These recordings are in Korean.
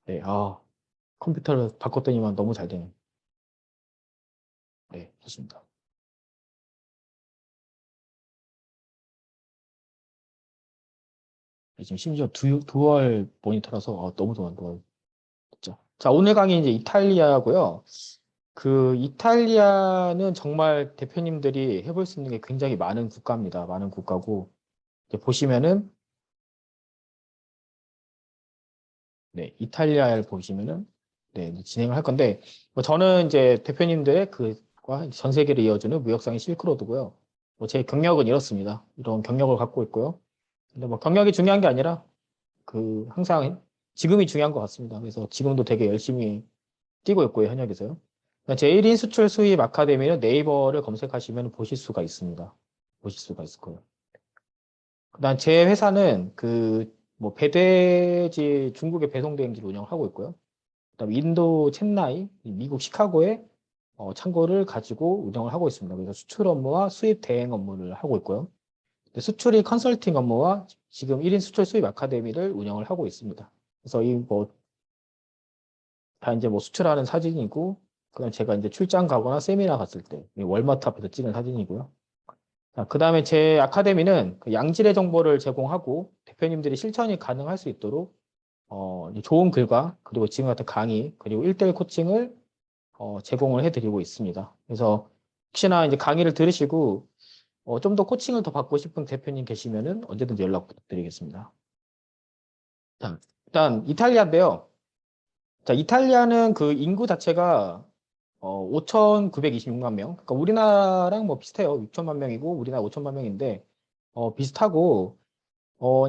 네, 컴퓨터를 바꿨더니만 너무 잘 되네. 네, 좋습니다. 네, 지금 심지어 듀얼 모니터라서 너무 좋아요. 진짜. 자, 오늘 강의 이제 이탈리아고요. 그 이탈리아는 정말 대표님들이 해볼 수 있는 게 굉장히 많은 국가입니다. 많은 국가고 이제 보시면은 네, 이탈리아를 보시면은 네, 이제 진행을 할 건데 뭐 저는 이제 대표님들의 그과 전 세계를 이어주는 무역상의 실크로드고요. 뭐 제 경력은 이렇습니다. 이런 경력을 갖고 있고요. 근데 뭐 경력이 중요한 게 아니라 항상 지금이 중요한 것 같습니다. 그래서 지금도 되게 열심히 뛰고 있고요, 현역에서요. 제1인 수출 수입 아카데미는 네이버를 검색하시면 보실 수가 있습니다. 보실 수가 있을 거예요. 그다음 제 회사는 뭐 배대지 중국의 배송 대행지를 운영하고 있고요. 그다음 인도 첸나이, 미국 시카고에 창고를 가지고 운영을 하고 있습니다. 그래서 수출 업무와 수입 대행 업무를 하고 있고요. 수출이 컨설팅 업무와 지금 1인 수출 수입 아카데미를 운영을 하고 있습니다. 그래서 다 이제 뭐 수출하는 사진이고, 그다음 제가 이제 출장 가거나 세미나 갔을 때 이 월마트 앞에서 찍은 사진이고요. 자, 그다음에 제 아카데미는 그 양질의 정보를 제공하고 대표님들이 실천이 가능할 수 있도록 이제 좋은 글과 그리고 지금 같은 강의 그리고 1대1 코칭을 제공을 해드리고 있습니다. 그래서 혹시나 이제 강의를 들으시고 좀 더 코칭을 더 받고 싶은 대표님 계시면은 언제든지 연락 부탁드리겠습니다. 자, 일단 이탈리아인데요. 자, 이탈리아는 그 인구 자체가 5,926만 명. 그러니까 우리나라랑 뭐 비슷해요. 6천만 명이고 우리나라 5천만 명인데 비슷하고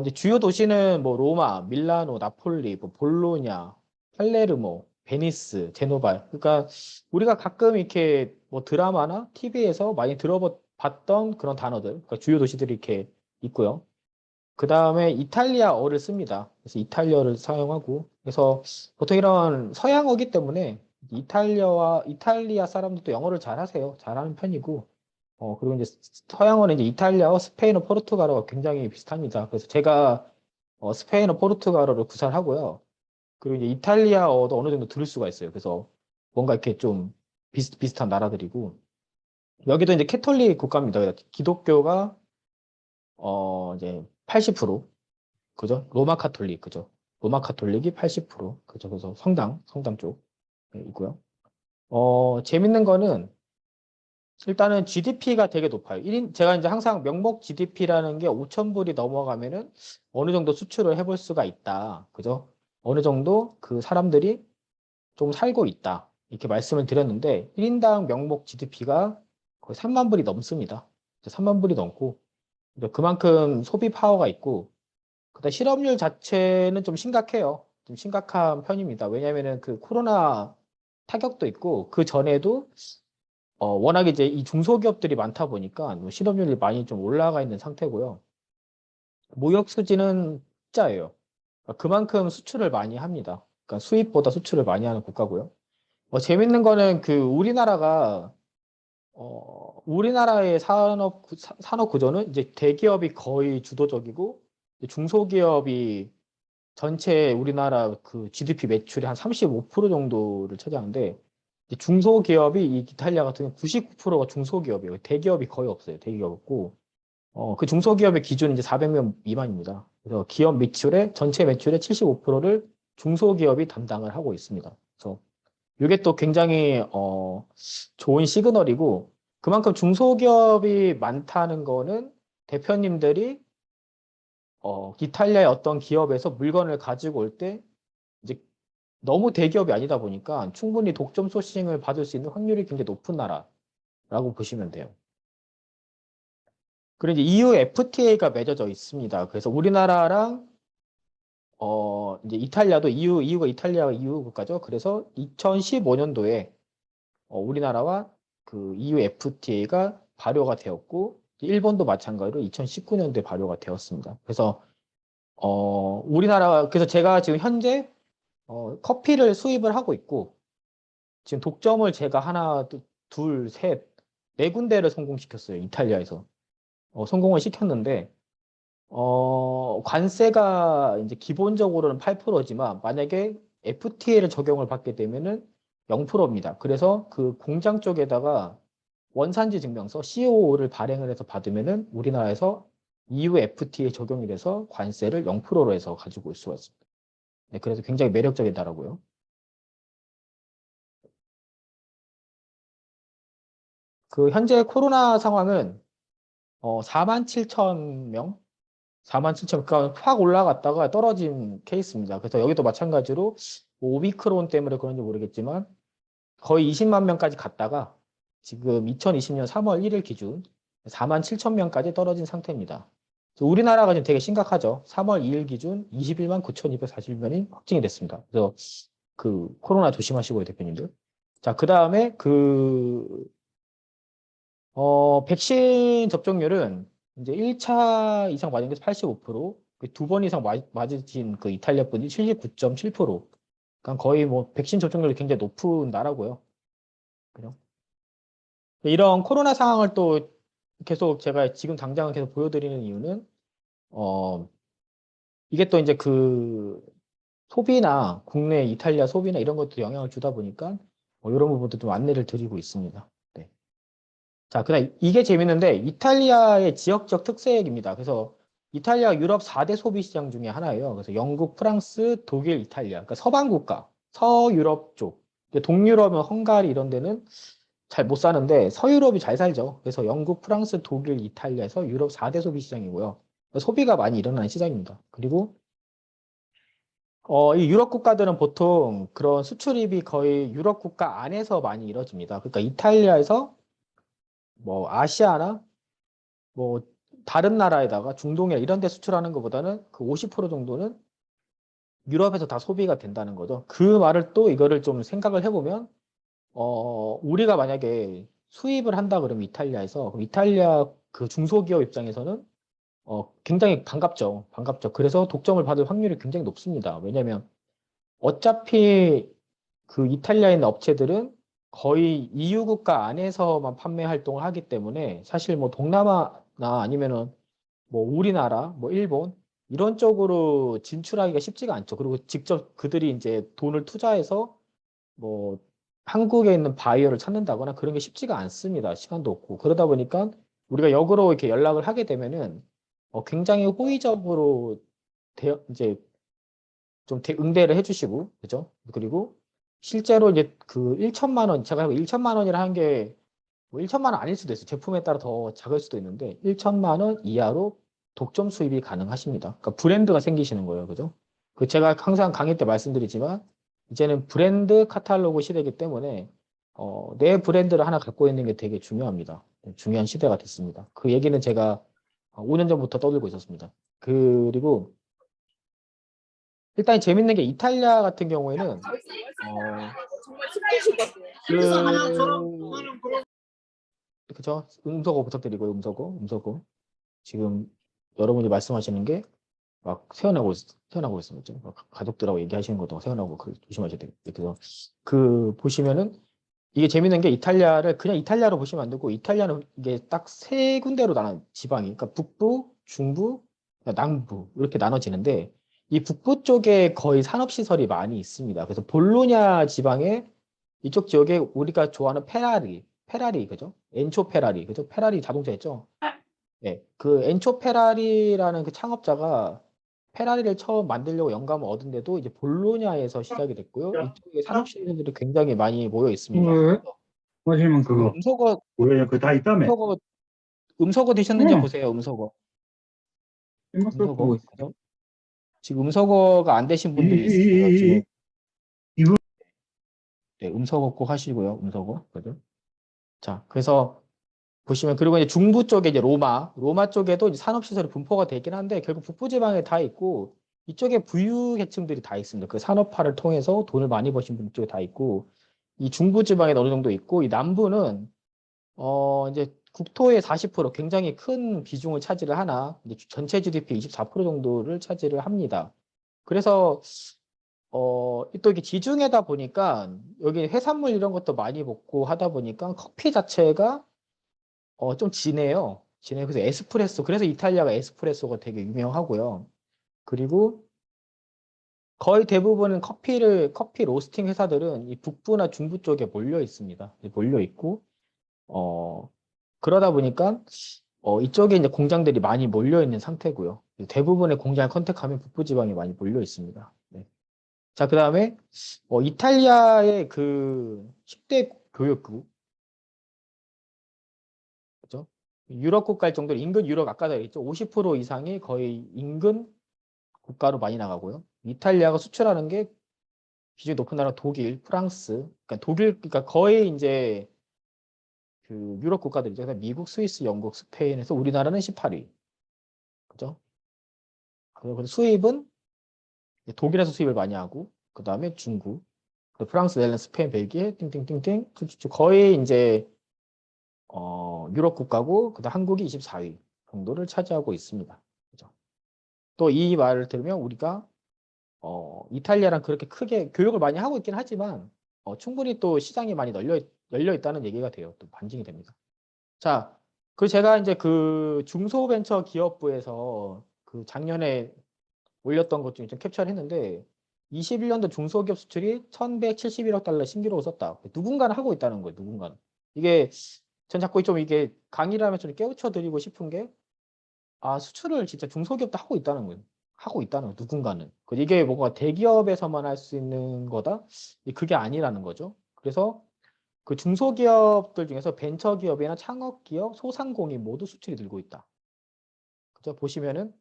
이제 주요 도시는 뭐 로마, 밀라노, 나폴리, 뭐 볼로냐, 팔레르모, 베니스, 제노발. 그러니까 우리가 가끔 이렇게 뭐 드라마나 TV에서 많이 들어봤던 그런 단어들. 그러니까 주요 도시들이 이렇게 있고요. 그 다음에 이탈리아어를 씁니다. 그래서 이탈리아를 사용하고, 그래서 보통 이런 서양어기 때문에 이탈리아 사람들도 영어를 잘 하세요. 잘하는 편이고, 그리고 이제 서양어는 이제 이탈리아어, 스페인어, 포르투갈어가 굉장히 비슷합니다. 그래서 제가 스페인어, 포르투갈어를 구사하고요. 그리고 이제 이탈리아어도 어느 정도 들을 수가 있어요. 그래서 뭔가 이렇게 좀 비슷비슷한 나라들이고, 여기도 이제 캐톨릭 국가입니다. 그래서 기독교가 이제 80%, 그죠? 로마 카톨릭, 그죠? 로마 카톨릭이 80%, 그죠? 그래서 성당 쪽 있고요. 재밌는 거는 일단은 GDP가 되게 높아요. 제가 이제 항상 명목 GDP라는 게 5천 불이 넘어가면은 어느 정도 수출을 해볼 수가 있다. 그죠? 어느 정도 그 사람들이 좀 살고 있다. 이렇게 말씀을 드렸는데 1인당 명목 GDP가 거의 3만 불이 넘습니다. 3만 불이 넘고 그만큼 소비 파워가 있고 그다음 실업률 자체는 좀 심각해요. 좀 심각한 편입니다. 왜냐하면은 그 코로나 타격도 있고 그 전에도 워낙 이제 이 중소기업들이 많다 보니까 뭐 실업률이 많이 좀 올라가 있는 상태고요. 무역 수지는 적자예요. 그러니까 그만큼 수출을 많이 합니다. 그러니까 수입보다 수출을 많이 하는 국가고요. 재밌는 거는 우리나라의 산업 구조는 이제 대기업이 거의 주도적이고 중소기업이 전체 우리나라 그 GDP 매출의 한 35% 정도를 차지하는데 이제 중소기업이 이 이탈리아 같은 경우 99%가 중소기업이에요. 대기업이 거의 없어요. 대기업 없고 그 중소기업의 기준은 이제 400명 미만입니다. 그래서 기업 매출의 전체 매출의 75%를 중소기업이 담당을 하고 있습니다. 그래서 이게 또 굉장히 좋은 시그널이고 그만큼 중소기업이 많다는 거는 대표님들이 이탈리아의 어떤 기업에서 물건을 가지고 올 때 이제 너무 대기업이 아니다 보니까 충분히 독점 소싱을 받을 수 있는 확률이 굉장히 높은 나라라고 보시면 돼요. 그리고 이제 EU FTA가 맺어져 있습니다. 그래서 우리나라랑 이제 이탈리아도 EU가 이탈리아가 EU 국가죠. 그래서 2015년도에 우리나라와 그 EU FTA가 발효가 되었고 일본도 마찬가지로 2019년도에 발효가 되었습니다. 그래서 그래서 제가 지금 현재 커피를 수입을 하고 있고 지금 독점을 제가 하나, 둘, 셋, 네 군데를 성공시켰어요. 이탈리아에서. 성공을 시켰는데, 관세가 이제 기본적으로는 8%지만, 만약에 FTA를 적용을 받게 되면은 0%입니다. 그래서 그 공장 쪽에다가 원산지 증명서 COO를 발행을 해서 받으면은 우리나라에서 EU FTA 적용이 돼서 관세를 0%로 해서 가지고 올 수가 있습니다. 네, 그래서 굉장히 매력적이더라고요. 그 현재 코로나 상황은 4만 7천 명, 4만 7천, 그러니까 확 올라갔다가 떨어진 케이스입니다. 그래서 여기도 마찬가지로 뭐 오미크론 때문에 그런지 모르겠지만 거의 20만 명까지 갔다가 지금 2020년 3월 1일 기준 4만 7천 명까지 떨어진 상태입니다. 그래서 우리나라가 지금 되게 심각하죠. 3월 2일 기준 21만 9,241명이 확진이 됐습니다. 그래서 그 코로나 조심하시고요, 대표님들. 자, 그 다음에 백신 접종률은 이제 1차 이상 맞은 게 85%, 두 번 이상 맞으신 그 이탈리아 분이 79.7%. 그러니까 거의 뭐 백신 접종률이 굉장히 높은 나라고요. 그죠? 이런 코로나 상황을 또 계속 제가 지금 당장은 계속 보여드리는 이유는, 어, 이게 또 이제 그 소비나 국내 이탈리아 소비나 이런 것도 영향을 주다 보니까 이런 부분도 좀 안내를 드리고 있습니다. 네. 자, 그다음 이게 재밌는데 이탈리아의 지역적 특색입니다. 그래서 이탈리아가 유럽 4대 소비 시장 중에 하나예요. 그래서 영국, 프랑스, 독일, 이탈리아. 그러니까 서방 국가, 서유럽 쪽. 동유럽은 헝가리 이런 데는 잘 못 사는데 서유럽이 잘 살죠. 그래서 영국, 프랑스, 독일, 이탈리아에서 유럽 4대 소비 시장이고요. 소비가 많이 일어나는 시장입니다. 그리고 이 유럽 국가들은 보통 그런 수출입이 거의 유럽 국가 안에서 많이 이루어집니다. 그러니까 이탈리아에서 뭐 아시아나 뭐 다른 나라에다가 중동이나 이런 데 수출하는 것보다는 그 50% 정도는 유럽에서 다 소비가 된다는 거죠. 그 말을 또 이거를 좀 생각을 해보면 우리가 만약에 수입을 한다 그러면 이탈리아에서 그럼 이탈리아 그 중소기업 입장에서는 굉장히 반갑죠. 반갑죠. 그래서 독점을 받을 확률이 굉장히 높습니다. 왜냐하면 어차피 그 이탈리아에 있는 업체들은 거의 EU 국가 안에서만 판매 활동을 하기 때문에 사실 뭐 동남아나 아니면은 뭐 우리나라, 뭐 일본 이런 쪽으로 진출하기가 쉽지가 않죠. 그리고 직접 그들이 이제 돈을 투자해서 뭐 한국에 있는 바이어를 찾는다거나 그런 게 쉽지가 않습니다. 시간도 없고. 그러다 보니까 우리가 역으로 이렇게 연락을 하게 되면은 굉장히 호의적으로 이제 좀 응대를 해주시고, 그죠? 그리고 실제로 이제 그 1천만 원, 제가 1천만 원이라 한 게 뭐 1천만 원 아닐 수도 있어요. 제품에 따라 더 작을 수도 있는데 1천만 원 이하로 독점 수입이 가능하십니다. 그러니까 브랜드가 생기시는 거예요. 그죠? 그 제가 항상 강의 때 말씀드리지만 이제는 브랜드 카탈로그 시대이기 때문에 내 브랜드를 하나 갖고 있는 게 되게 중요합니다. 중요한 시대가 됐습니다. 그 얘기는 제가 5년 전부터 떠들고 있었습니다. 그리고 일단 재밌는 게 이탈리아 같은 경우에는 그죠? 음소거 부탁드리고요. 음소거. 지금 여러분이 말씀하시는 게 막 새어나고 있습니다. 막 가족들하고 얘기하시는 것도 새어나고 조심하셔야 돼요. 그래서 그 보시면은 이게 재밌는 게 이탈리아를 그냥 이탈리아로 보시면 안 되고 이탈리아는 이게 딱 세 군데로 지방이 그러니까 북부, 중부, 남부 이렇게 나눠지는데 이 북부 쪽에 거의 산업시설이 많이 있습니다. 그래서 볼로냐 지방에 이쪽 지역에 우리가 좋아하는 페라리 그죠? 엔초 페라리 그죠? 페라리 자동차 있죠? 네, 그 엔초 페라리라는 그 창업자가 페라리를 처음 만들려고 영감을 얻은데도 이제 볼로냐에서 시작이 됐고요. 이쪽에 산업시설들이 굉장히 많이 모여 있습니다. 왜? 마지막 그 그거 음소거 뭐야 그거 다 있다며? 음소거 되셨는지 응. 보세요. 음소거. 생각도 보고 음소거. 있어. 그죠? 지금 음소거가 안 되신 분들이 있어요. 지금 이 이거 네, 음소거 꼭 하시고요. 음소거. 그죠? 자, 그래서 보시면 그리고 이제 중부 쪽에 이제 로마 쪽에도 이제 산업시설이 분포가 되긴 한데 결국 북부지방에 다 있고 이쪽에 부유계층들이 다 있습니다. 그 산업화를 통해서 돈을 많이 버신 분 쪽에 다 있고 이 중부지방에 어느 정도 있고 이 남부는 이제 국토의 40% 굉장히 큰 비중을 차지를 하나 이제 전체 GDP 24% 정도를 차지를 합니다. 그래서 또 이게 지중해다 보니까 여기 해산물 이런 것도 많이 먹고 하다 보니까 커피 자체가 좀 진해요. 진해. 그래서 에스프레소. 그래서 이탈리아가 에스프레소가 되게 유명하고요. 그리고 거의 대부분은 커피 로스팅 회사들은 이 북부나 중부 쪽에 몰려 있습니다. 몰려 있고, 그러다 보니까, 이쪽에 이제 공장들이 많이 몰려 있는 상태고요. 대부분의 공장을 컨택하면 북부 지방에 많이 몰려 있습니다. 네. 자, 그 다음에, 이탈리아의 그 10대 교육국, 그죠? 유럽 국가일 정도로 인근 유럽 아까도 얘기했죠. 50% 이상이 거의 인근 국가로 많이 나가고요. 이탈리아가 수출하는 게 비중이 높은 나라 독일, 프랑스, 그러니까 거의 이제 그 유럽 국가들이죠. 그래서 미국, 스위스, 영국, 스페인에서 우리나라는 18위. 그죠? 그리고 수입은 독일에서 수입을 많이 하고, 그 다음에 중국, 프랑스, 네덜란드, 스페인, 벨기에, 띵띵띵띵. 거의 이제, 유럽 국가고, 그다음 한국이 24위 정도를 차지하고 있습니다. 그죠? 또 이 말을 들으면 우리가, 이탈리아랑 그렇게 크게 교육을 많이 하고 있긴 하지만, 충분히 또 시장이 많이 열려 있다는 얘기가 돼요. 또 반증이 됩니다. 자, 그 제가 이제 그 중소벤처기업부에서 그 작년에 올렸던 것 중에 좀 캡처를 했는데 21년도 중소기업 수출이 1171억 달러 신기록을 썼다. 누군가는 하고 있다는 거예요. 누군가는. 이게 전 자꾸 좀 이게 강의를 하면서 좀 깨우쳐 드리고 싶은 게 수출을 진짜 중소기업도 하고 있다는 거예요. 하고 있다는 거예요. 누군가는. 이게 뭔가 대기업에서만 할 수 있는 거다? 그게 아니라는 거죠. 그래서 그 중소기업들 중에서 벤처기업이나 창업기업, 소상공인 모두 수출이 늘고 있다. 그죠? 보시면은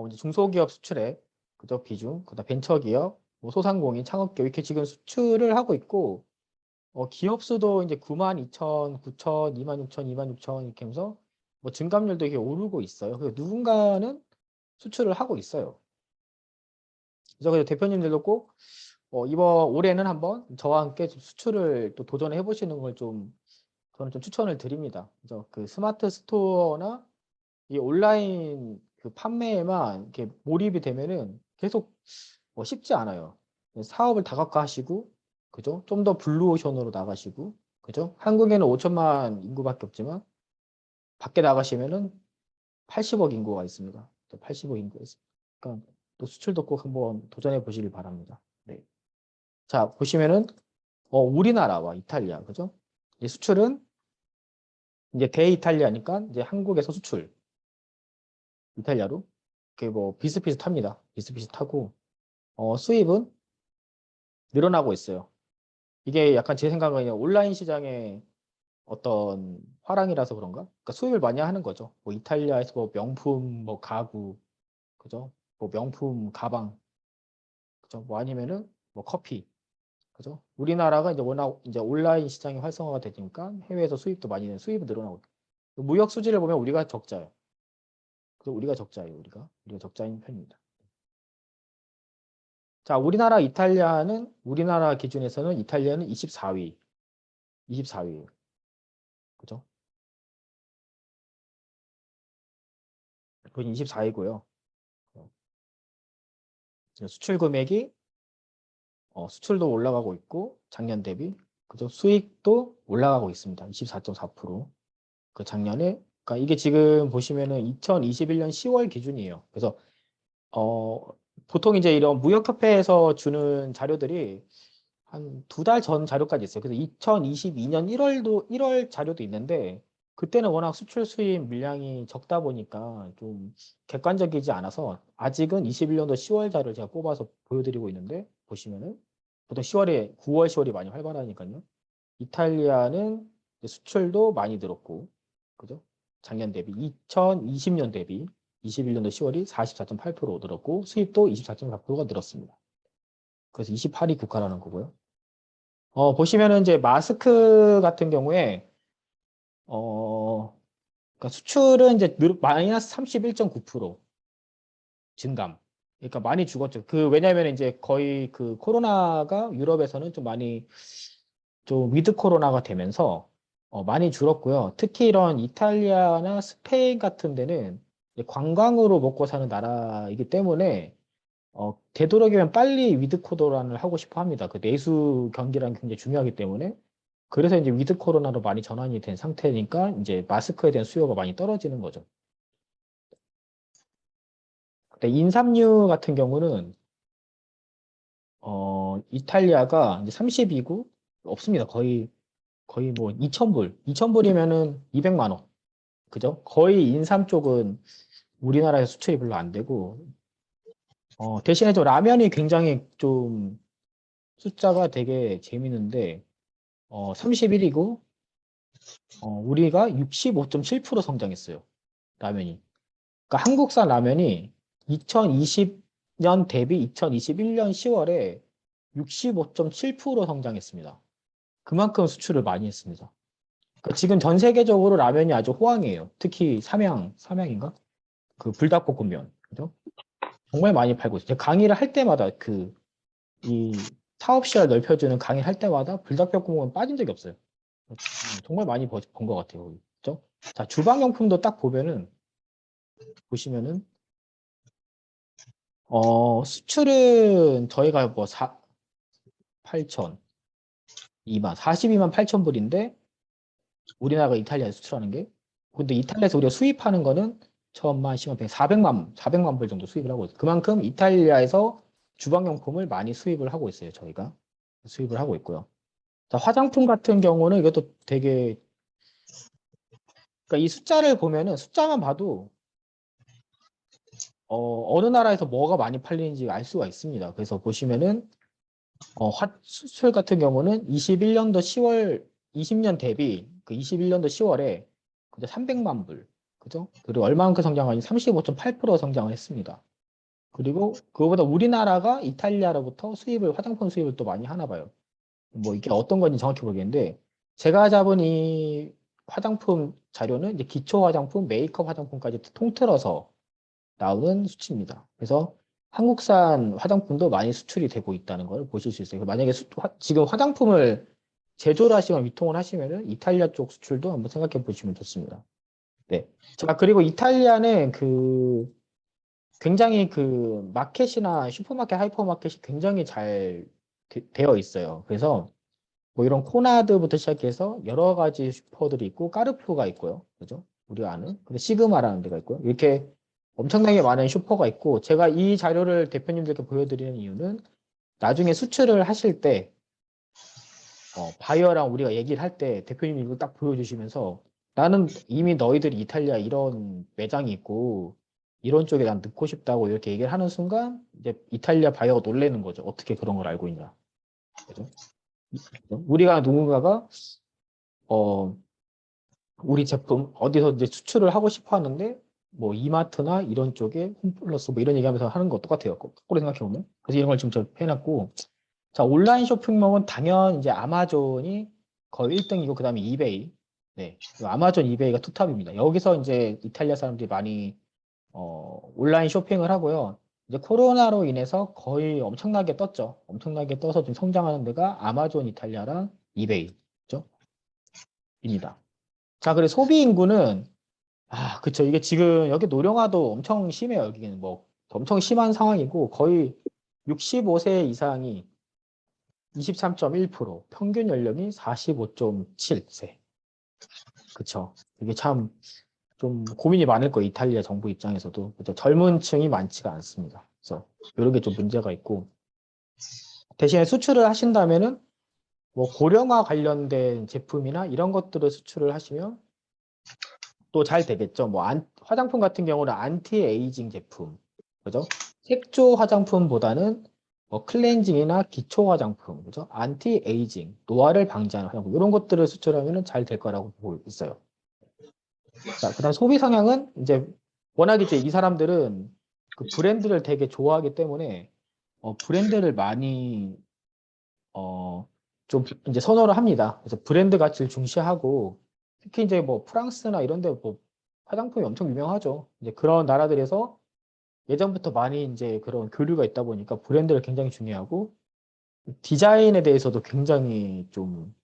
이제 중소기업 수출액, 그죠? 비중, 그다음 벤처기업, 뭐 소상공인, 창업기업 이렇게 지금 수출을 하고 있고 기업 수도 이제 9만 2천, 9천, 2만 6천, 2만 6천 이렇게 하면서 뭐 증감률도 이게 오르고 있어요. 그래서 누군가는 수출을 하고 있어요. 그래서 대표님들도 꼭 이번 올해는 한번 저와 함께 좀 수출을 또 도전해 보시는 걸 좀 저는 좀 추천을 드립니다. 그래서 그 스마트 스토어나 이 온라인 그 판매에만 이렇게 몰입이 되면은 계속 쉽지 않아요. 사업을 다각화하시고, 그죠? 좀 더 블루오션으로 나가시고, 그죠? 한국에는 5천만 인구밖에 없지만 밖에 나가시면은 80억 인구가 있습니다. 80억 인구가 있습니다. 그러니까 또 수출도 꼭 한번 도전해 보시길 바랍니다. 네. 자, 보시면은 우리나라와 이탈리아, 그죠? 이 수출은 이제 대이탈리아니까 이제 한국에서 수출, 이탈리아로 그게 뭐 비슷비슷합니다. 비슷비슷하고 수입은 늘어나고 있어요. 이게 약간 제 생각은 그냥 온라인 시장의 어떤 화랑이라서 그런가? 그러니까 수입을 많이 하는 거죠. 뭐 이탈리아에서 뭐 명품, 뭐 가구, 그죠? 뭐 명품 가방, 그죠? 뭐 아니면은 뭐 커피, 그죠? 우리나라가 이제 워낙 이제 온라인 시장이 활성화가 되니까 해외에서 수입도 많이 되는 수입이 늘어나고 있고 무역 수지를 보면 우리가 적자예요. 그래서 우리가 적자예요. 우리가 적자인 편입니다. 자, 우리나라 기준에서는 이탈리아는 24위, 24위, 그죠? 그건 24위고요. 수출 금액이 수출도 올라가고 있고 작년 대비 그죠? 수익도 올라가고 있습니다. 24.4%. 작년에 그러니까 이게 지금 보시면은 2021년 10월 기준이에요. 그래서 어, 보통 이제 이런 무역협회에서 주는 자료들이 한 2달 전 자료까지 있어요. 그래서 2022년 1월 자료도 있는데 그때는 워낙 수출 수입 물량이 적다 보니까 좀 객관적이지 않아서 아직은 21년도 10월 자료를 제가 뽑아서 보여드리고 있는데 보시면은 보통 10월에 9월, 10월이 많이 활발하니까요. 이탈리아는 이제 수출도 많이 늘었고 그죠? 작년 대비 2020년 대비 21년도 10월이 44.8% 늘었고 수입도 24.4%가 늘었습니다. 그래서 28위 국가라는 거고요. 보시면은 이제 마스크 같은 경우에, 그러니까 수출은 이제 마이너스 31.9% 증감. 그러니까 많이 죽었죠. 왜냐면 이제 거의 그 코로나가 유럽에서는 좀 많이 좀 위드 코로나가 되면서 많이 줄었고요. 특히 이런 이탈리아나 스페인 같은 데는 이제 관광으로 먹고 사는 나라이기 때문에 되도록이면 빨리 위드 코로나를 하고 싶어 합니다. 그 내수 경기랑 굉장히 중요하기 때문에. 그래서 이제 위드 코로나로 많이 전환이 된 상태니까 이제 마스크에 대한 수요가 많이 떨어지는 거죠. 근데 인삼류 같은 경우는 이탈리아가 이제 32구 없습니다. 거의 뭐 2,000불. 2,000불이면은 200만 원. 그죠? 거의 인삼 쪽은 우리나라에 수출이 별로 안 되고 대신에 좀 라면이 굉장히 좀 숫자가 되게 재밌는데 31이고 우리가 65.7% 성장했어요. 라면이. 그러니까 한국산 라면이 2020년 대비 2021년 10월에 65.7% 성장했습니다. 그만큼 수출을 많이 했습니다. 그러니까 지금 전 세계적으로 라면이 아주 호황이에요. 특히 삼양인가? 그 불닭볶음면. 그죠? 정말 많이 팔고 있어요. 제가 강의를 할 때마다 이 사업 시야를 넓혀주는 강의를 할 때마다 불닭볶음면 빠진 적이 없어요. 정말 많이 번 것 같아요. 그죠? 자, 주방용품도 딱 보시면은, 수출은 저희가 뭐 8천, 2만, 42만 8천 불인데, 우리나라가 이탈리아에 수출하는 게, 근데 이탈리아에서 우리가 수입하는 거는 1천만, 10만, 100, 400만 불 정도 수입을 하고 있어요. 그만큼 이탈리아에서 주방용품을 많이 수입을 하고 있어요, 저희가. 수입을 하고 있고요. 자, 화장품 같은 경우는 이것도 되게, 그러니까 이 숫자를 보면은, 숫자만 봐도, 어느 나라에서 뭐가 많이 팔리는지 알 수가 있습니다. 그래서 보시면은, 수출 같은 경우는 21년도 10월, 20년 대비 그 21년도 10월에 그저 300만 불, 그죠? 그리고 얼마만큼 성장하니 35.8% 성장을 했습니다. 그리고 그거보다 우리나라가 이탈리아로부터 화장품 수입을 또 많이 하나 봐요. 뭐 이게 어떤 건지 정확히 모르겠는데, 제가 잡은 이 화장품 자료는 이제 기초 화장품, 메이크업 화장품까지 통틀어서 나오는 수치입니다. 그래서 한국산 화장품도 많이 수출이 되고 있다는 걸 보실 수 있어요. 만약에 지금 화장품을 제조를 하시거나 유통을 하시면은 이탈리아 쪽 수출도 한번 생각해 보시면 좋습니다. 네. 자, 그리고 이탈리아는 굉장히 마켓이나 슈퍼마켓, 하이퍼마켓이 굉장히 잘 되어 있어요. 그래서 뭐 이런 코나드부터 시작해서 여러 가지 슈퍼들이 있고 까르푸가 있고요. 그죠? 우리가 아는. 근데 시그마라는 데가 있고요. 이렇게 엄청나게 많은 슈퍼가 있고 제가 이 자료를 대표님들께 보여드리는 이유는 나중에 수출을 하실 때 바이어랑 우리가 얘기를 할 때 대표님이 이거 딱 보여주시면서 나는 이미 너희들이 이탈리아 이런 매장이 있고 이런 쪽에 난 넣고 싶다고 이렇게 얘기를 하는 순간 이제 이탈리아 바이어가 놀라는 거죠. 어떻게 그런 걸 알고 있냐. 그죠? 우리가 누군가가 어, 우리 제품 어디서 이제 수출을 하고 싶어 하는데 뭐 이마트나 이런 쪽에 홈플러스 뭐 이런 얘기하면서 하는 거 똑같아요. 거꾸로 생각해 보면. 그래서 이런 걸 지금 저 해놨고 자 온라인 쇼핑몰은 당연 이제 아마존이 거의 1등이고 그다음에 이베이. 네, 아마존 이베이가 투탑입니다. 여기서 이제 이탈리아 사람들이 많이 온라인 쇼핑을 하고요. 이제 코로나로 인해서 거의 엄청나게 떴죠. 엄청나게 떠서 좀 성장하는 데가 아마존 이탈리아랑 이베이죠. 입니다. 자, 그리고 소비 인구는 그쵸. 이게 지금 여기 노령화도 엄청 심해요. 여기는 뭐 엄청 심한 상황이고 거의 65세 이상이 23.1%, 평균 연령이 45.7세. 그쵸. 이게 참 좀 고민이 많을 거예요. 이탈리아 정부 입장에서도. 그죠. 젊은 층이 많지가 않습니다. 그래서 이런 게 좀 문제가 있고 대신에 수출을 하신다면은 뭐 고령화 관련된 제품이나 이런 것들을 수출을 하시면 또 잘 되겠죠. 뭐 화장품 같은 경우는 안티에이징 제품, 그죠? 색조 화장품보다는 뭐 클렌징이나 기초 화장품, 그죠? 안티에이징, 노화를 방지하는 화장품 이런 것들을 수출하면 잘 될 거라고 보고 있어요. 자, 그다음 소비 성향은 이제 워낙 이제 이 사람들은 그 브랜드를 되게 좋아하기 때문에 브랜드를 많이 좀 이제 선호를 합니다. 그래서 브랜드 가치를 중시하고 특히 이제 뭐 프랑스나 이런 데뭐 화장품이 엄청 유명하죠. 이제 그런 나라들에서 예전부터 많이 이제 그런 교류가 있다 보니까 브랜드를 굉장히 중요하고 디자인에 대해서도 굉장히 좀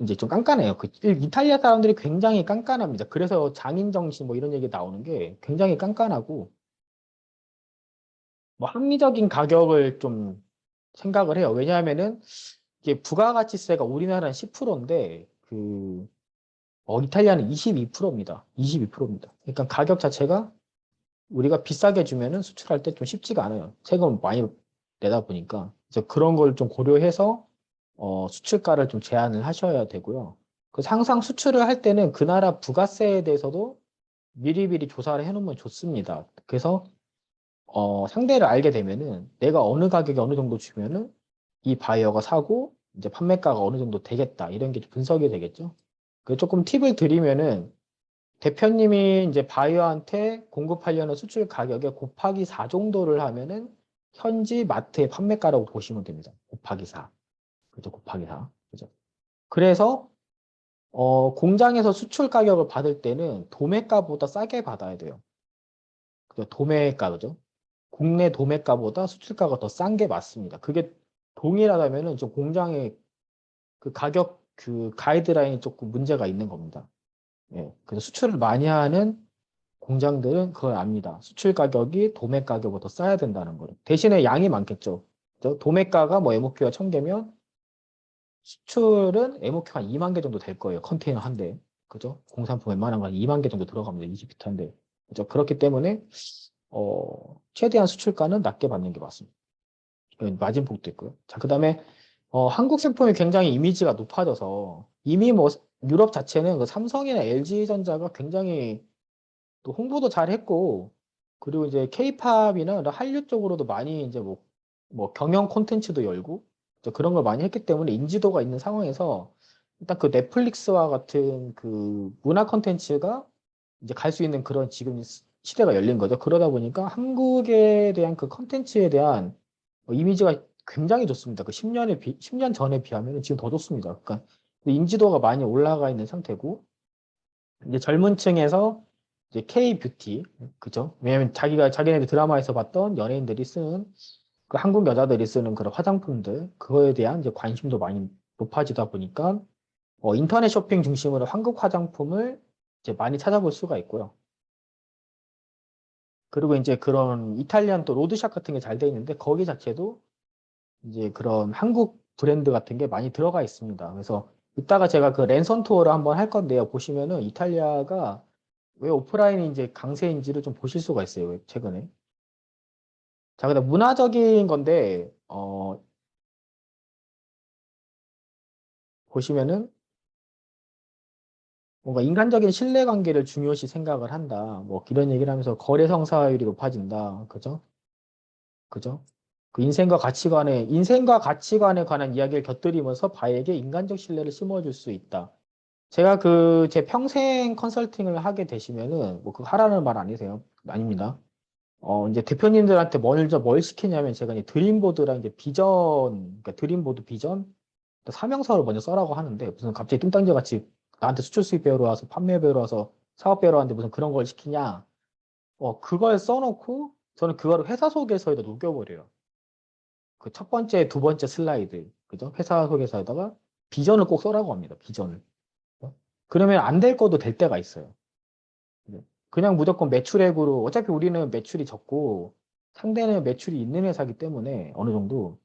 이제 좀 깐깐해요. 이탈리아 사람들이 굉장히 깐깐합니다. 그래서 장인 정신 뭐 이런 얘기 나오는 게 굉장히 깐깐하고 뭐 합리적인 가격을 좀 생각을 해요. 왜냐하면은 이게 부가가치세가 우리나라는 10%인데 이탈리아는 22%입니다. 22%입니다. 그러니까 가격 자체가 우리가 비싸게 주면은 수출할 때 좀 쉽지가 않아요. 세금 많이 내다 보니까. 그래서 그런 걸 좀 고려해서 수출가를 좀 제한을 하셔야 되고요. 그래서 항상 수출을 할 때는 그 나라 부가세에 대해서도 미리미리 조사를 해놓으면 좋습니다. 그래서 상대를 알게 되면은 내가 어느 가격에 어느 정도 주면은 이 바이어가 사고 이제 판매가가 어느 정도 되겠다. 이런 게 좀 분석이 되겠죠. 그 조금 팁을 드리면은 대표님이 이제 바이어한테 공급하려는 수출 가격에 곱하기 4 정도를 하면은 현지 마트의 판매가라고 보시면 됩니다. 곱하기 4. 그죠? 곱하기 4. 그죠? 그래서 공장에서 수출 가격을 받을 때는 도매가보다 싸게 받아야 돼요. 그죠? 도매가죠. 국내 도매가보다 수출가가 더 싼 게 맞습니다. 그게 동일하다면은 좀 공장의 그 가격 그 가이드라인이 조금 문제가 있는 겁니다. 예. 그래서 수출을 많이 하는 공장들은 그걸 압니다. 수출 가격이 도매 가격보다 싸야 된다는 거를. 대신에 양이 많겠죠. 그죠? 도매가가 뭐 MOQ가 1000개면 수출은 MOQ가 한 2만 개 정도 될 거예요. 컨테이너 한 대. 그죠? 공산품 웬만한 건 2만 개 정도 들어갑니다. 20피트 한 대. 그죠? 그렇기 때문에 최대한 수출가는 낮게 받는 게 맞습니다. 마진폭도 있고요. 자, 그다음에 한국 제품이 굉장히 이미지가 높아져서 이미 뭐 유럽 자체는 그 삼성이나 LG전자가 굉장히 또 홍보도 잘 했고 그리고 이제 K-팝이나 한류 쪽으로도 많이 이제 뭐 경영 콘텐츠도 열고 이제 그런 걸 많이 했기 때문에 인지도가 있는 상황에서 일단 그 넷플릭스와 같은 그 문화 콘텐츠가 이제 갈 수 있는 그런 지금 시대가 열린 거죠. 그러다 보니까 한국에 대한 그 콘텐츠에 대한 이미지가 굉장히 좋습니다. 그 10년 전에 비하면 지금 더 좋습니다. 그러니까 인지도가 많이 올라가 있는 상태고 이제 젊은 층에서 이제 K-뷰티, 그죠? 왜냐면 자기네들 드라마에서 봤던 연예인들이 쓰는 그 한국 여자들이 쓰는 그런 화장품들, 그거에 대한 이제 관심도 많이 높아지다 보니까 인터넷 쇼핑 중심으로 한국 화장품을 이제 많이 찾아볼 수가 있고요. 그리고 이제 그런 이탈리안 또 로드샵 같은 게 잘 돼 있는데 거기 자체도 이제 그런 한국 브랜드 같은 게 많이 들어가 있습니다. 그래서 이따가 제가 그 랜선 투어를 한번 할 건데요. 보시면은 이탈리아가 왜 오프라인이 이제 강세인지를 좀 보실 수가 있어요. 최근에. 자, 그다음 문화적인 건데 보시면은 뭔가 인간적인 신뢰관계를 중요시 생각을 한다. 뭐 이런 얘기를 하면서 거래 성사율이 높아진다. 그죠? 그죠? 그 인생과 가치관에 관한 이야기를 곁들이면서 바에게 인간적 신뢰를 심어줄 수 있다. 제가 제 평생 컨설팅을 하게 되시면은 뭐 그거 하라는 말 아니세요? 아닙니다. 이제 대표님들한테 먼저 뭘 시키냐면 제가 이제 드림보드랑 이제 그러니까 드림보드 비전, 사명서를 먼저 써라고 하는데 무슨 갑자기 뚱딴지 같이 나한테 수출 수입 배우러 와서 판매 배우러 와서 사업 배우러 왔는데 무슨 그런 걸 시키냐? 그걸 써놓고 저는 그거를 회사 소개서에다 녹여버려요. 그 첫 번째, 두 번째 슬라이드, 그죠? 회사 소개서에다가 비전을 꼭 써라고 합니다. 비전을. 그러면 안 될 것도 될 때가 있어요. 네. 그냥 무조건 매출액으로 어차피 우리는 매출이 적고 상대는 매출이 있는 회사이기 때문에 어느 정도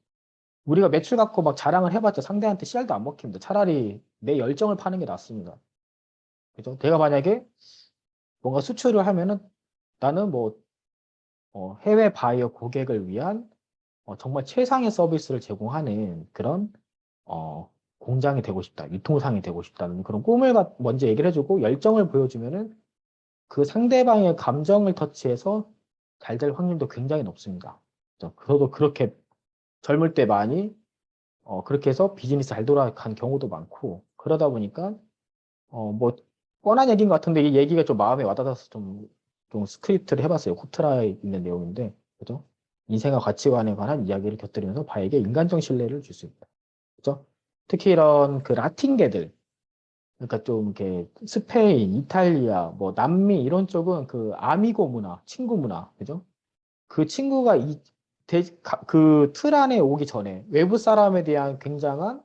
우리가 매출 갖고 막 자랑을 해봤자 상대한테 씨알도 안 먹힙니다. 차라리 내 열정을 파는 게 낫습니다. 그죠? 내가 만약에 뭔가 수출을 하면은 나는 뭐 해외 바이어 고객을 위한 정말 최상의 서비스를 제공하는 그런 공장이 되고 싶다, 유통상이 되고 싶다는 그런 꿈을 먼저 얘기를 해주고 열정을 보여주면은 그 상대방의 감정을 터치해서 잘 될 확률도 굉장히 높습니다. 저도 그렇게 젊을 때 많이 그렇게 해서 비즈니스 잘 돌아간 경우도 많고 그러다 보니까 뭐 뻔한 얘기인 것 같은데 이 얘기가 좀 마음에 와닿아서 좀 스크립트를 해봤어요. 코트라에 있는 내용인데 그죠? 인생과 가치관에 관한 이야기를 곁들이면서 바에게 인간적 신뢰를 줄 수 있다. 그죠? 특히 이런 그 라틴계들 그러니까 좀 이렇게 스페인, 이탈리아, 뭐 남미 이런 쪽은 그 아미고 문화, 친구 문화, 그죠? 그 친구가 그 틀 안에 오기 전에 외부 사람에 대한 굉장한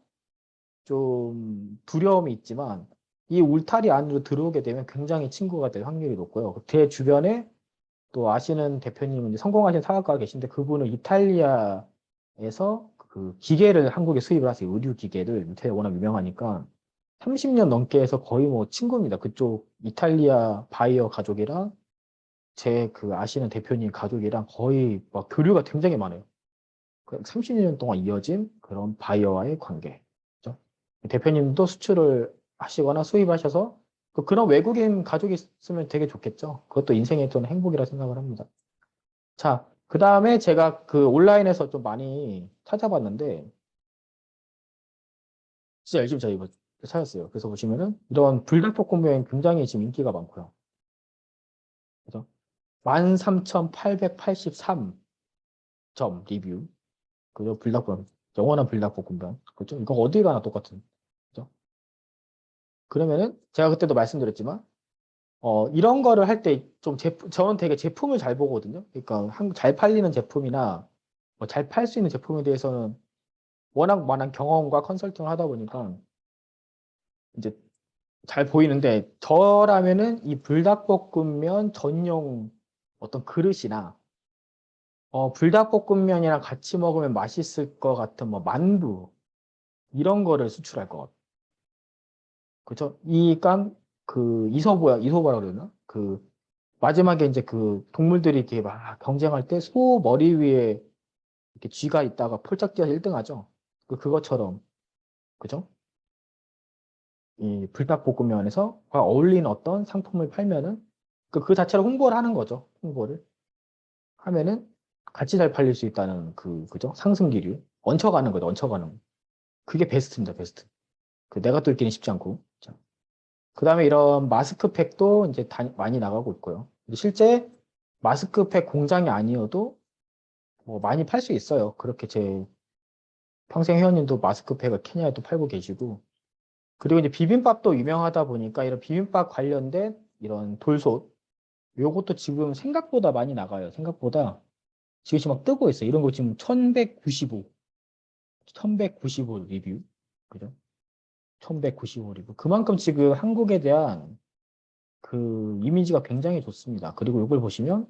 좀 두려움이 있지만 이 울타리 안으로 들어오게 되면 굉장히 친구가 될 확률이 높고요. 제 주변에 또 아시는 대표님은 이제 성공하신 사업가가 계신데 그분은 이탈리아에서 그 기계를 한국에 수입을 하세요. 의류 기계를 이탈리아 워낙 유명하니까 30년 넘게 해서 거의 뭐 친구입니다. 그쪽 이탈리아 바이어 가족이랑 제 그 아시는 대표님 가족이랑 거의 막 교류가 굉장히 많아요. 30년 동안 이어진 그런 바이어와의 관계. 그죠? 대표님도 수출을 하시거나 수입하셔서 그런 외국인 가족이 있으면 되게 좋겠죠. 그것도 인생의 좀 행복이라 생각을 합니다. 자, 그 다음에 제가 그 온라인에서 좀 많이 찾아봤는데, 진짜 열심히 저희 이거 찾았어요. 그래서 보시면은 이런 불닭볶음면 굉장히 지금 인기가 많고요. 그죠? 13,883점 리뷰. 그죠? 불닭볶음, 영원한 불닭볶음면. 그죠? 이거 어디 가나 똑같은. 그죠? 그러면은 제가 그때도 말씀드렸지만, 이런 거를 할 때 좀 저는 되게 제품을 잘 보거든요. 그러니까 잘 팔리는 제품이나 잘 팔 수 있는 제품에 대해서는 워낙 많은 경험과 컨설팅을 하다 보니까 이제 잘 보이는데 저라면은 이 불닭볶음면 전용 어떤 그릇이나 불닭볶음면이랑 같이 먹으면 맛있을 것 같은 뭐 만두 이런 거를 수출할 것 같아요. 그죠? 그 이소보라 그러나? 그 마지막에 이제 그 동물들이 이렇게 막 경쟁할 때 소 머리 위에 이렇게 쥐가 있다가 폴짝 뛰어서 1등 하죠. 그것처럼 그죠? 이 불닭볶음면에서 어울리는 어떤 상품을 팔면은 그 자체로 홍보를 하는 거죠. 홍보를 하면은 같이 잘 팔릴 수 있다는 그죠? 상승기류. 얹혀가는 거죠. 얹혀가는 거. 그게 베스트입니다. 베스트. 내가 뚫기는 쉽지 않고. 자, 그다음에 이런 마스크팩도 이제 많이 나가고 있고요. 근데 실제 마스크팩 공장이 아니어도 뭐 많이 팔 수 있어요. 그렇게 제 평생 회원님도 마스크팩을 케냐에도 팔고 계시고. 그리고 이제 비빔밥도 유명하다 보니까 이런 비빔밥 관련된 이런 돌솥 요것도 지금 생각보다 많이 나가요. 생각보다 지금 막 뜨고 있어요. 이런 거 지금 1195 리뷰. 그죠? 1195 리뷰. 그만큼 지금 한국에 대한 그 이미지가 굉장히 좋습니다. 그리고 이걸 보시면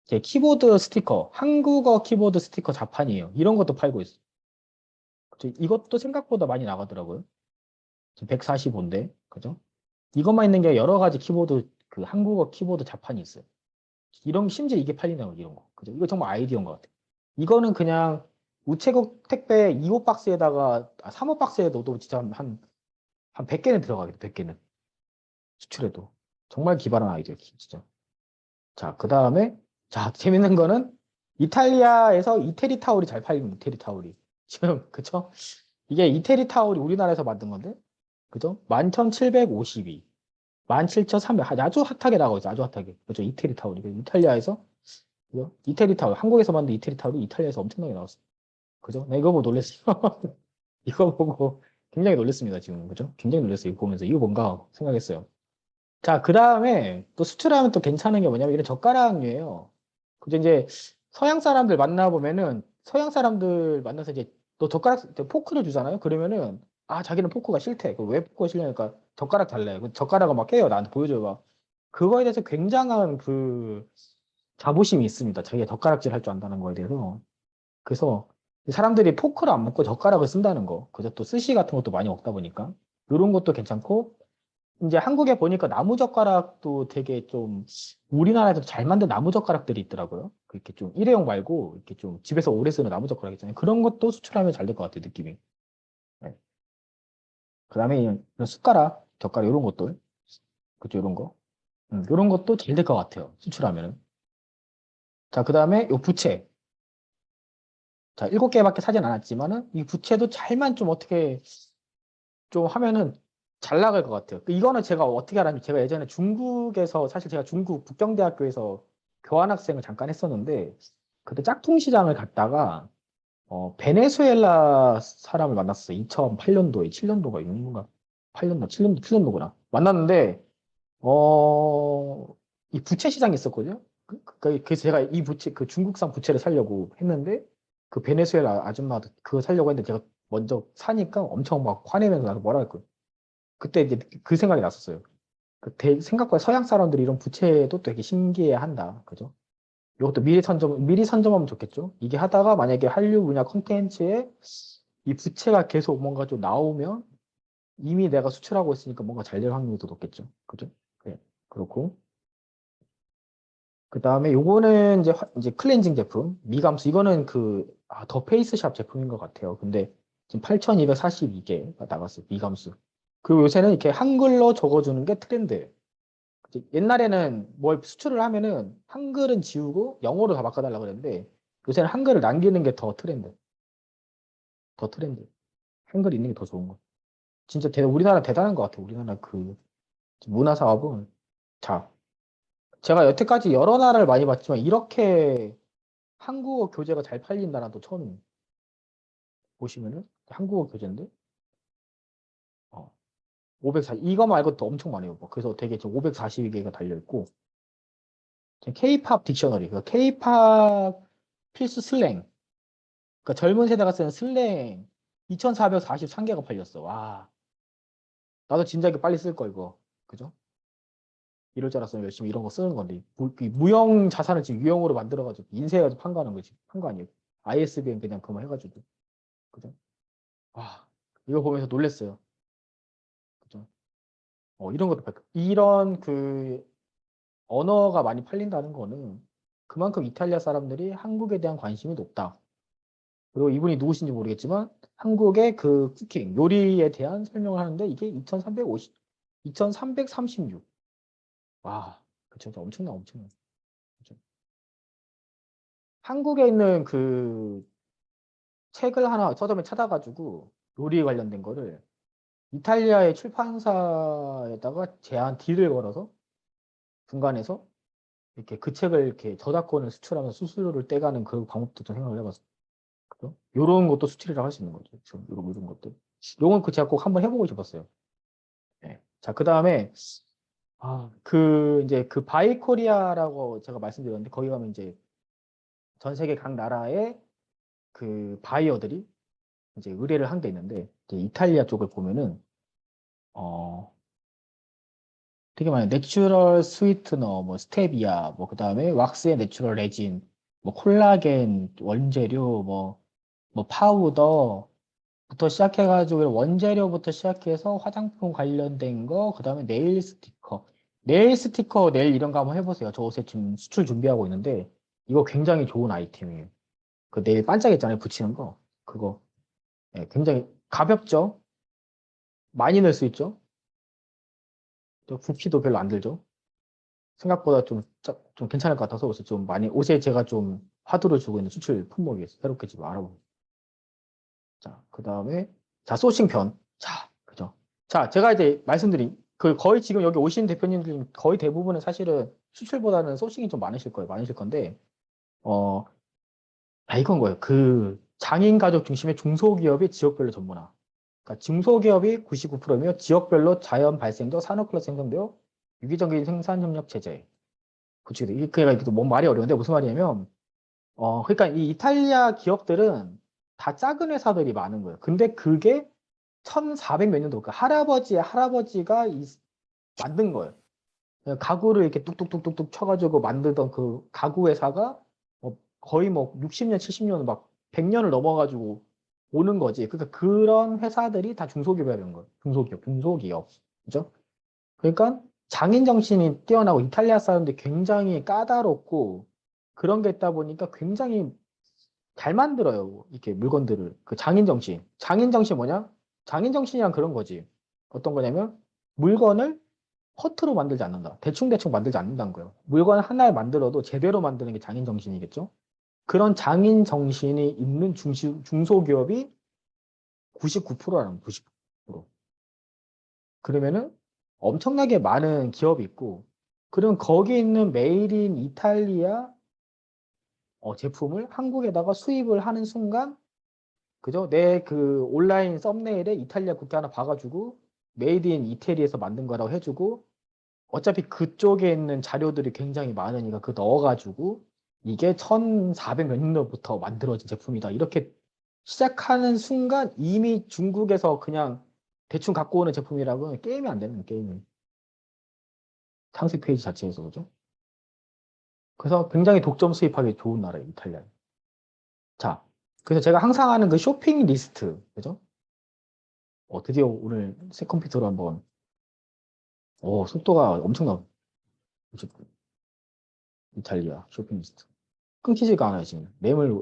제 키보드 스티커, 한국어 키보드 스티커 자판이에요. 이런 것도 팔고 있어요. 그죠? 이것도 생각보다 많이 나가더라고요. 지금 145인데, 그죠? 이것만 있는 게 여러 가지 키보드, 그 한국어 키보드 자판이 있어요. 심지어 이게 팔린다고, 이런 거. 그죠? 이거 정말 아이디어인 것 같아요. 이거는 그냥 우체국 택배 2호 박스에다가, 3호 박스에 넣어도 진짜 한 100개는 들어가겠다, 100개는. 수출해도. 정말 기발한 아이디어, 진짜. 자, 그 다음에, 자, 재밌는 거는 이탈리아에서 이태리 타올이 잘 팔립니다, 이태리 타올이. 지금, 그쵸? 이게 이태리 타올이 우리나라에서 만든 건데, 그죠? 11,752. 17,300. 아주 핫하게 나가고 있어, 아주 핫하게. 그죠? 이태리 타올이. 이탈리아에서, 그죠? 이태리 타올. 한국에서 만든 이태리 타올이 이탈리아에서 엄청나게 나왔어. 그죠? 나 이거 보고 놀랬어. 이거 보고 굉장히 놀랬습니다, 지금. 그죠? 굉장히 놀랐어요, 이거 보면서. 이거 뭔가 생각했어요. 자, 그 다음에 또 수출하면 또 괜찮은 게 뭐냐면 이런 젓가락류예요. 그죠? 이제 서양 사람들 만나보면은 서양 사람들 만나서 이제 너 포크를 주잖아요. 그러면은 자기는 포크가 싫대. 왜 포크가 싫냐니까 젓가락 달래. 젓가락을 막 깨요. 나한테 보여줘봐. 그거에 대해서 굉장한 그 자부심이 있습니다. 자기가 젓가락질 할 줄 안다는 거에 대해서. 그래서 사람들이 포크를 안 먹고 젓가락을 쓴다는 거. 그죠? 또 스시 같은 것도 많이 먹다 보니까. 이런 것도 괜찮고 이제 한국에 보니까 나무젓가락도 되게 좀 우리나라에서 잘 만든 나무젓가락들이 있더라고요. 이렇게 좀 일회용 말고 이렇게 좀 집에서 오래 쓰는 나무젓가락 있잖아요. 그런 것도 수출하면 잘 될 것 같아요, 느낌이. 네. 그다음에 이런 숟가락, 젓가락 이런 것들, 그죠, 이런 거, 이런 것도 잘 될 것 같아요, 수출하면은. 자, 그다음에 요 부채. 자, 7개밖에 사진 않았지만은 이 부채도 잘만 좀 어떻게 좀 하면은 잘 나갈 것 같아요. 이거는 제가 어떻게 알았냐면 제가 예전에 중국에서 사실 제가 중국 북경대학교에서 교환학생을 잠깐 했었는데 그때 짝퉁 시장을 갔다가 베네수엘라 사람을 만났어요. 2008년도에 7년도가 있는가? 8년도, 7년도구나. 만났는데 이 부채 시장이 있었거든요. 그래서 제가 이 부채 그 중국산 부채를 사려고 했는데 그 베네수엘라 아줌마도 그거 사려고 했는데 제가 먼저 사니까 엄청 막 화내면서 나서 뭐라 했거든요. 그때 이제 그 생각이 났었어요. 생각보다 서양 사람들이 이런 부채도 되게 신기해한다. 그죠? 이것도 미리 선점하면 좋겠죠? 이게 하다가 만약에 한류 분야 콘텐츠에 이 부채가 계속 뭔가 좀 나오면 이미 내가 수출하고 있으니까 뭔가 잘 될 확률이 더 높겠죠. 그죠? 네. 그렇고. 그 다음에 요거는 이제 클렌징 제품, 미감수. 이거는 더 페이스샵 제품인 것 같아요. 근데 지금 8,242개가 나갔어요. 미감수. 그리고 요새는 이렇게 한글로 적어주는 게 트렌드예요. 옛날에는 뭘 수출을 하면은 한글은 지우고 영어로 다 바꿔달라 그랬는데 요새는 한글을 남기는 게 더 트렌드. 더 트렌드. 한글 있는 게 더 좋은 거. 진짜 우리나라 대단한 것 같아요. 우리나라 문화 사업은. 자, 제가 여태까지 여러 나라를 많이 봤지만 이렇게 한국어 교재가 잘 팔린 나라도 처음이에요. 보시면은 한국어 교재인데 540 이거 말고도 엄청 많아요. 그래서 되게 지금 542개가 달려 있고 K-팝 딕셔너리, K-팝 필수 슬랭, 그러니까 젊은 세대가 쓰는 슬랭 2,443개가 팔렸어. 와, 나도 진작에 빨리 쓸 거 이거, 그죠? 이럴 줄 알았으면 열심히 이런 거 쓰는 건데 이 무형 자산을 지금 유형으로 만들어가지고 인쇄해가지고 판거하는 거지. 판 거 아니에요. ISBN 그냥 그만 해가지고, 그죠? 와, 이거 보면서 놀랬어요. 그죠? 이런 것도 이런 언어가 많이 팔린다는 거는 그만큼 이탈리아 사람들이 한국에 대한 관심이 높다. 그리고 이분이 누구신지 모르겠지만 한국의 쿠킹, 요리에 대한 설명을 하는데 이게 2336. 와, 그쵸. 엄청나. 그쵸? 한국에 있는 책을 하나 서점에 찾아가지고 요리 관련된 거를 이탈리아의 출판사에다가 제한 딜을 걸어서 중간에서 이렇게 그 책을 이렇게 저작권을 수출하면서 수수료를 떼가는 그 방법도 좀 생각을 해봤어요. 그죠? 요런 것도 수출이라고 할 수 있는 거죠. 지금 이런 것들. 요건 제가 꼭 한번 해보고 싶었어요. 네. 자, 그 다음에, 이제 바이코리아라고 제가 말씀드렸는데, 거기 가면 이제 전 세계 각 나라의 바이어들이 이제 의뢰를 한 게 있는데, 이제 이탈리아 쪽을 보면은, 어, 되게 많아요. 내추럴 스위트너, 뭐, 스테비아, 뭐, 그 다음에 왁스의 내추럴 레진, 뭐, 콜라겐, 원재료, 뭐 파우더부터 시작해가지고, 원재료부터 시작해서 화장품 관련된 거, 그 다음에 네일 스티커. 네일 스티커, 네일 이런 거 한번 해보세요. 저 옷에 지금 수출 준비하고 있는데, 이거 굉장히 좋은 아이템이에요. 그 네일 반짝이잖아요. 붙이는 거. 그거. 예, 굉장히 가볍죠? 많이 넣을 수 있죠? 또 부피도 별로 안 들죠? 생각보다 좀 괜찮을 것 같아서 그래서 좀 많이 옷에 제가 좀 화두를 주고 있는 수출 품목이에요. 새롭게 지금 알아보고. 자, 그 다음에 자, 소싱편. 자, 그죠? 자, 제가 이제 말씀드린 거의 지금 여기 오신 대표님들 거의 대부분은 사실은 수출보다는 소싱이 좀 많으실 거예요. 많으실 건데 어, 이건 거예요. 장인 가족 중심의 중소기업의 지역별로 전문화. 그러니까 중소기업이 99%며 지역별로 자연 발생도 산업클러 생성되어 유기적인 생산 협력 체제. 그치. 이게 또뭔 말이 어려운데 무슨 말이냐면, 그러니까 이 이탈리아 기업들은 다 작은 회사들이 많은 거예요. 근데 그게 1400 몇 년도, 그 할아버지의 할아버지가 만든 거예요. 가구를 이렇게 뚝뚝뚝뚝뚝 쳐가지고 만들던 그 가구 회사가 거의 뭐 60년, 70년, 막 100년을 넘어가지고 오는 거지. 그러니까 그런 회사들이 다 중소기업이라는 거예요. 중소기업. 그죠? 그러니까 장인 정신이 뛰어나고 이탈리아 사람들이 굉장히 까다롭고 그런 게 있다 보니까 굉장히 잘 만들어요. 이렇게 물건들을. 그 장인 정신. 장인 정신 뭐냐? 장인 정신이란 그런 거지. 어떤 거냐면 물건을 허투루 만들지 않는다. 대충대충 만들지 않는다는 거예요. 물건 하나를 만들어도 제대로 만드는 게 장인 정신이겠죠? 그런 장인 정신이 있는 중소기업이 99%라는 99%. 그러면은 엄청나게 많은 기업이 있고, 그럼 거기 있는 메이드 인 이탈리아 제품을 한국에다가 수입을 하는 순간, 그죠? 내 온라인 썸네일에 이탈리아 국기 하나 봐가지고, 메이드 인 이태리에서 만든 거라고 해주고, 어차피 그쪽에 있는 자료들이 굉장히 많으니까 그 넣어가지고, 이게 1400 몇 년도부터 만들어진 제품이다. 이렇게 시작하는 순간 이미 중국에서 그냥 대충 갖고 오는 제품이라고 게임이 안 되는 게임이. 상세 페이지 자체에서 그죠? 그래서 굉장히 독점 수입하기 좋은 나라예요, 이탈리아. 자, 그래서 제가 항상 하는 그 쇼핑 리스트, 그죠? 드디어 오늘 새 컴퓨터로 한번, 속도가 엄청나. 이탈리아 쇼핑 리스트. 끊기지가 않아요, 지금. 램을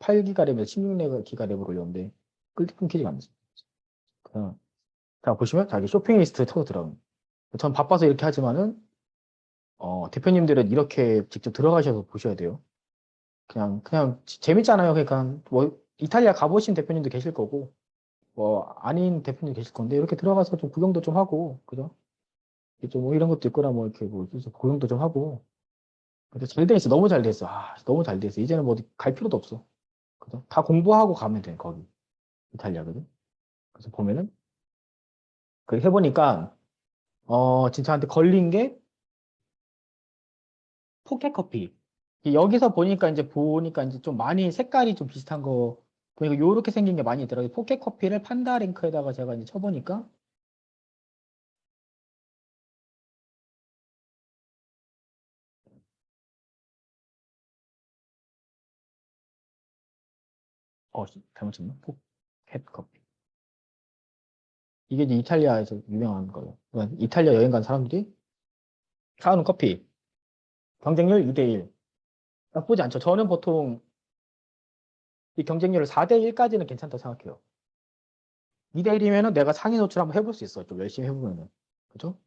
8기가 램에서 16기가 램을 올렸는데, 끊기지가 않아요. 그냥, 자, 보시면, 자기 쇼핑 리스트 쳐서 들어가면. 전 바빠서 이렇게 하지만은, 대표님들은 이렇게 직접 들어가셔서 보셔야 돼요. 그냥 재밌잖아요. 그러니까, 뭐, 이탈리아 가보신 대표님도 계실 거고, 뭐, 아닌 대표님도 계실 건데, 이렇게 들어가서 좀 구경도 좀 하고, 그죠? 뭐 이런 것도 있거나, 뭐, 이렇게 뭐, 그래서 구경도 좀 하고, 근데 잘 돼 있어. 너무 잘 돼 있어. 아, 너무 잘 돼 있어. 이제는 뭐 어디 갈 필요도 없어. 그죠? 다 공부하고 가면 돼, 거기. 이탈리아거든. 그래서 보면은, 그 해보니까, 진짜 한테 걸린 게 포켓 커피. 여기서 보니까 이제 좀 많이 색깔이 좀 비슷한 거, 보니까 요렇게 생긴 게 많이 있더라고요. 포켓 커피를 판다 링크에다가 제가 이제 쳐보니까, 잘못 쳤나? 포켓 커피. 이게 이제 이탈리아에서 유명한 거예요. 그러니까 이탈리아 여행 간 사람들이 사오는 커피. 경쟁률 2대1. 나쁘지 않죠. 저는 보통 이 경쟁률을 4대1까지는 괜찮다고 생각해요. 2대1이면은 내가 상위 노출 한번 해볼 수 있어요. 좀 열심히 해보면은. 그죠?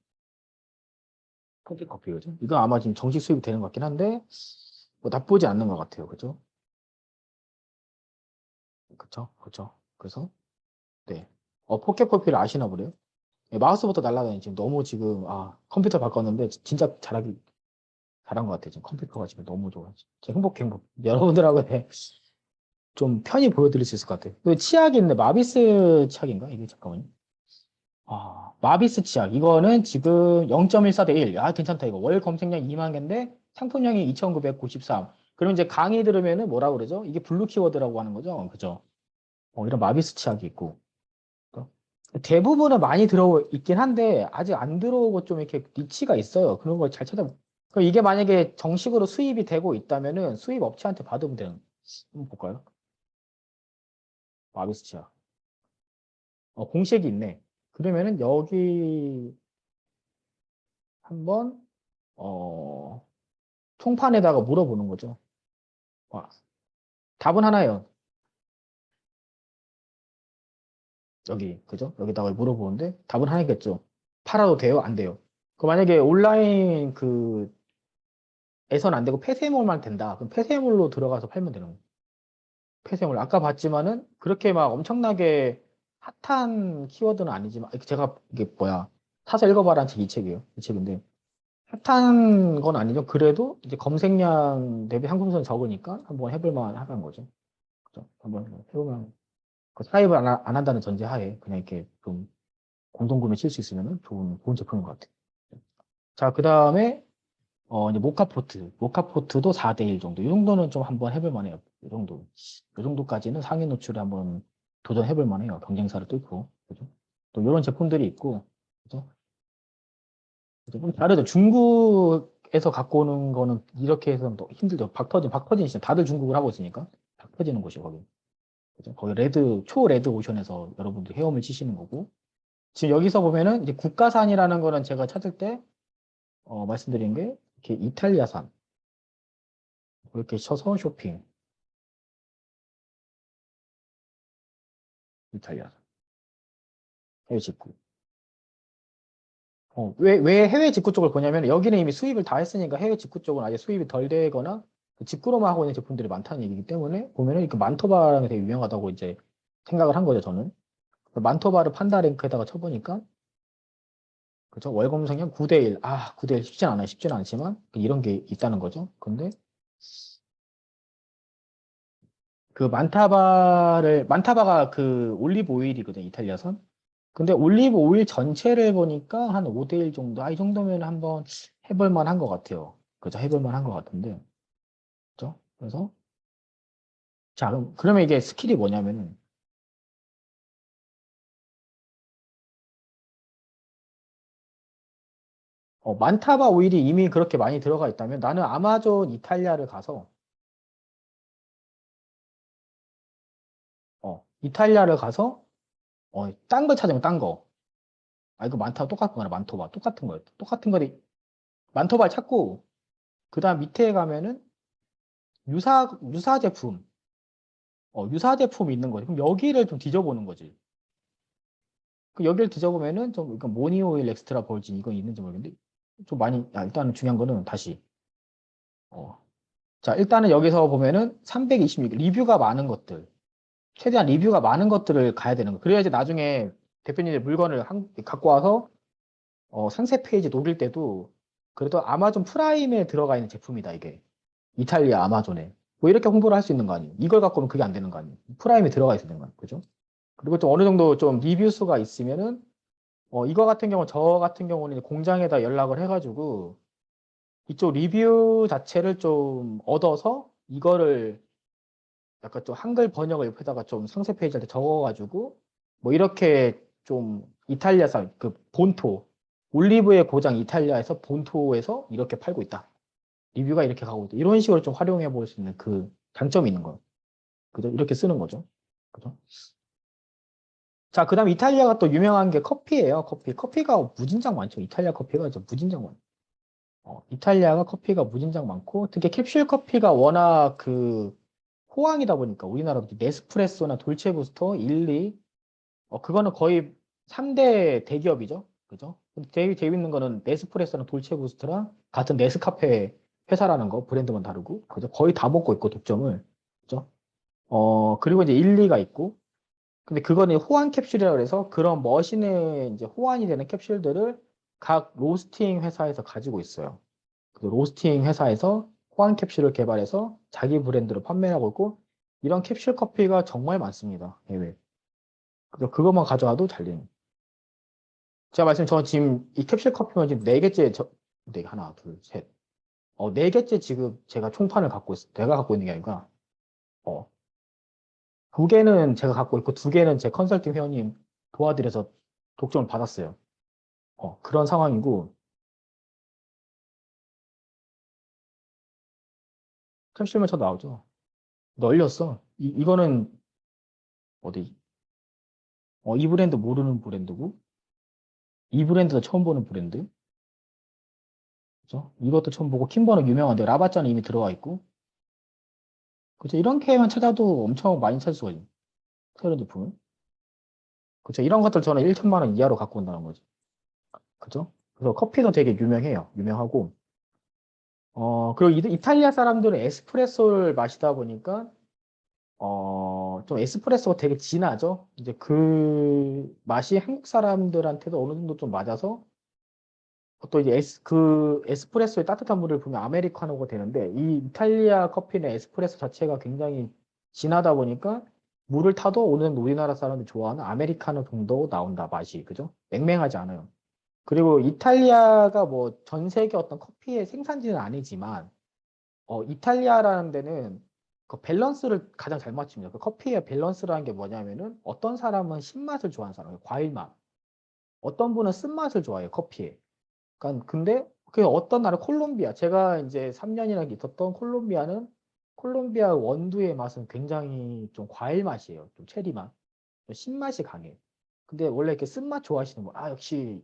포켓 커피, 그죠? 이거 아마 지금 정식 수입이 되는 것 같긴 한데, 뭐 나쁘지 않는 것 같아요. 그죠? 그쵸? 그쵸? 그래서, 네. 포켓 커피를 아시나 보네요. 네, 마우스부터 날라다니 지금 너무 지금, 컴퓨터 바꿨는데, 진짜 잘한 것 같아요. 지금 컴퓨터가 지금 너무 좋아. 지금 행복. 여러분들하고 네, 좀 편히 보여드릴 수 있을 것 같아요. 그 치약이 있는데, 마비스 치약인가? 이게 잠깐만요. 마비스 치약. 이거는 지금 0.14대 1. 괜찮다. 이거 월 검색량 2만 개인데 상품량이 2,993. 그럼 이제 강의 들으면은 뭐라 그러죠? 이게 블루 키워드라고 하는 거죠. 그죠? 이런 마비스 치약이 있고. 또 대부분은 많이 들어있긴 한데 아직 안 들어오고 좀 이렇게 니치가 있어요. 그런 걸 잘 찾아. 그럼 이게 만약에 정식으로 수입이 되고 있다면은 수입 업체한테 받으면 되는. 한번 볼까요? 마비스 치약. 공식이 있네. 그러면은 여기 한번 어, 통판에다가 물어보는 거죠. 와, 답은 하나예요. 여기, 그죠? 여기다가 물어보는데 답은 하나겠죠. 팔아도 돼요? 안 돼요? 그 만약에 온라인 에선 안 되고 폐쇄물만 된다. 그럼 폐쇄물로 들어가서 팔면 되는 거예요. 폐쇄물. 아까 봤지만은 그렇게 막 엄청나게 핫한 키워드는 아니지만 제가 이게 뭐야 사서 읽어봐라는 책 이 책이에요. 이 책인데 핫한 건 아니죠. 그래도 이제 검색량 대비 상품성이 적으니까 한번 해볼 만한 거죠. 그죠? 한번 해보면 그 사입을 안 한다는 전제하에 그냥 이렇게 좀 공동구매 칠 수 있으면 좋은 제품인 것 같아요. 자, 그 다음에, 이제 모카포트. 모카포트도 4대1 정도. 이 정도는 좀 한번 해볼 만해요. 이 정도. 이 정도까지는 상위 노출에 한번 도전해볼 만해요. 경쟁사를 뚫고. 그죠? 또 이런 제품들이 있고, 그죠? 좀 다르죠. 중국에서 갖고 오는 거는 이렇게 해서는 또 힘들죠. 박터진 진짜 다들 중국을 하고 있으니까. 박 터지는 곳이 거기. 그죠? 거기 초레드 오션에서 여러분들 헤엄을 치시는 거고. 지금 여기서 보면은 이제 국가산이라는 거는 제가 찾을 때 말씀드린 게 이렇게 이탈리아산 이렇게 쳐서 쇼핑 이탈리아산 해외 직구 왜 해외 직구 쪽을 보냐면 여기는 이미 수입을 다 했으니까 해외 직구 쪽은 아예 수입이 덜 되거나 그 직구로만 하고 있는 제품들이 많다는 얘기이기 때문에 보면은 이렇게 만토바랑이 되게 유명하다고 이제 생각을 한 거죠 저는 만토바를 판다 랭크에다가 쳐보니까 그죠 월검 성량 9대1 9대1 쉽진 않지만 이런 게 있다는 거죠 근데 그 만타바가 그 올리브 오일이거든, 이탈리아산. 근데 올리브 오일 전체를 보니까 한 5대1 정도. 이 정도면 한번 해볼 만한 것 같아요. 그죠? 해볼 만한 것 같은데. 그죠? 그래서, 자, 그러면 이게 스킬이 뭐냐면은, 만타바 오일이 이미 그렇게 많이 들어가 있다면 나는 아마존 이탈리아를 가서, 이탈리아를 가서, 딴 거 찾으면 딴 거. 이거 만타바 똑같은 거나 만토바. 똑같은 거예요. 똑같은 거를, 만토바를 찾고, 그다음 밑에 가면은 유사 제품, 유사 제품이 있는 거지. 그럼 여기를 좀 뒤져보는 거지. 그 여기를 뒤져보면은 좀 이건 모니오일 엑스트라 버진 이거 있는지 모르겠는데 좀 많이 일단은 중요한 거는 다시 자 일단은 여기서 보면은 326 리뷰가 많은 것들 최대한 리뷰가 많은 것들을 가야 되는 거. 그래야지 나중에 대표님의 물건을 갖고 와서 상세 페이지 녹일 때도 그래도 아마존 프라임에 들어가 있는 제품이다 이게 이탈리아 아마존에 뭐 이렇게 홍보를 할 수 있는 거 아니에요. 이걸 갖고 오면 그게 안 되는 거 아니에요. 프라임에 들어가 있어야 되는 거 아니에요. 그죠? 그리고 좀 어느 정도 좀 리뷰 수가 있으면은 이거 같은 경우 저 같은 경우는 이제 공장에다 연락을 해가지고 이쪽 리뷰 자체를 좀 얻어서 이거를 약간 좀 한글 번역을 옆에다가 좀 상세 페이지한테 적어가지고 뭐 이렇게 좀 이탈리아산 그 본토 올리브의 고장 이탈리아에서 본토에서 이렇게 팔고 있다. 리뷰가 이렇게 가고 있다. 이런 식으로 좀 활용해 볼 수 있는 그 장점이 있는 거예요. 그죠? 이렇게 쓰는 거죠. 그죠? 자, 그 다음 이탈리아가 또 유명한 게 커피예요. 커피가 무진장 많죠. 이탈리아 커피가 진짜 무진장 많아요. 이탈리아가 커피가 무진장 많고 특히 캡슐 커피가 워낙 그 호황이다 보니까 우리나라도 네스프레소나 돌체구스터, 일리 그거는 거의 3대 대기업이죠. 그죠? 근데 제일 재밌는 거는 네스프레소랑 돌체구스터랑 같은 네스카페 회사라는 거 브랜드만 다르고 그죠? 거의 다 먹고 있고 독점을 그죠? 그리고 이제 일리가 있고 근데 그거는 호환 캡슐이라고 해서 그런 머신에 이제 호환이 되는 캡슐들을 각 로스팅 회사에서 가지고 있어요. 그 로스팅 회사에서 호환 캡슐을 개발해서 자기 브랜드로 판매하고 있고 이런 캡슐 커피가 정말 많습니다. 해외. 그래서 그것만 가져와도 잘 되는. 제가 저 지금 이 캡슐 커피만 지금 네 개째 네 하나 둘 셋. 네 개째 지금 제가 총판을 갖고 있어. 내가 갖고 있는 게 아니라 어, 두 개는 제가 갖고 있고 두 개는 제 컨설팅 회원님 도와드려서 독점을 받았어요. 그런 상황이고 캡슐만 쳐도 나오죠. 널렸어. 이거는 어디? 이 브랜드 모르는 브랜드고 이 브랜드도 처음 보는 브랜드. 그죠? 이것도 처음 보고 킴버는 유명한데 라바짜는 이미 들어와 있고 그죠? 이렇게만 찾아도 엄청 많이 찾을 수가 있는 새로운 제품은. 그죠? 이런 것들 저는 1천만 원 이하로 갖고 온다는 거지. 그죠? 그래서 커피도 되게 유명해요. 유명하고 그리고 이탈리아 사람들은 에스프레소를 마시다 보니까 좀 에스프레소가 되게 진하죠. 이제 그 맛이 한국 사람들한테도 어느 정도 좀 맞아서 또 이제 그 에스프레소의 따뜻한 물을 부으면 아메리카노가 되는데 이 이탈리아 커피는 에스프레소 자체가 굉장히 진하다 보니까 물을 타도 어느 정도 우리나라 사람들이 좋아하는 아메리카노 정도 나온다 맛이 그죠? 맹맹하지 않아요. 그리고 이탈리아가 뭐 전 세계 어떤 커피의 생산지는 아니지만 이탈리아라는 데는 그 밸런스를 가장 잘 맞춥니다. 그 커피의 밸런스라는 게 뭐냐면은 어떤 사람은 신맛을 좋아하는 사람, 과일 맛. 어떤 분은 쓴맛을 좋아해요, 커피에. 그러니까 근데 그 어떤 나라 콜롬비아 제가 이제 3년이나 있었던 콜롬비아는 콜롬비아 원두의 맛은 굉장히 좀 과일 맛이에요. 좀 체리 맛. 좀 신맛이 강해. 근데 원래 이렇게 쓴맛 좋아하시는 분, 역시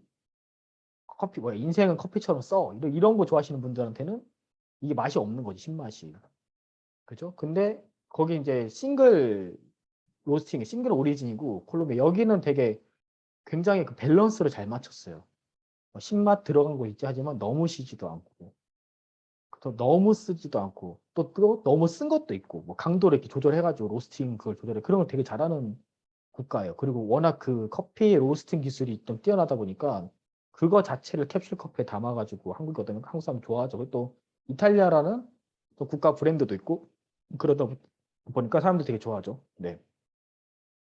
커피 뭐야 인생은 커피처럼 써. 이런 거 좋아하시는 분들한테는 이게 맛이 없는 거지, 신맛이. 그죠? 근데 거기 이제 싱글 로스팅, 싱글 오리진이고 콜롬비아 여기는 되게 굉장히 그 밸런스를 잘 맞췄어요. 신맛 들어간 거 있지 하지만 너무 시지도 않고 또 너무 쓰지도 않고 또 너무 쓴 것도 있고 뭐 강도를 이렇게 조절해가지고 로스팅 그걸 조절해 그런 걸 되게 잘하는 국가예요. 그리고 워낙 그 커피 로스팅 기술이 좀 뛰어나다 보니까 그거 자체를 캡슐 커피에 담아가지고 한국에 어떤 한국 사람 좋아하죠. 그리고 또 이탈리아라는 또 국가 브랜드도 있고 그러다 보니까 사람들 되게 좋아하죠. 네.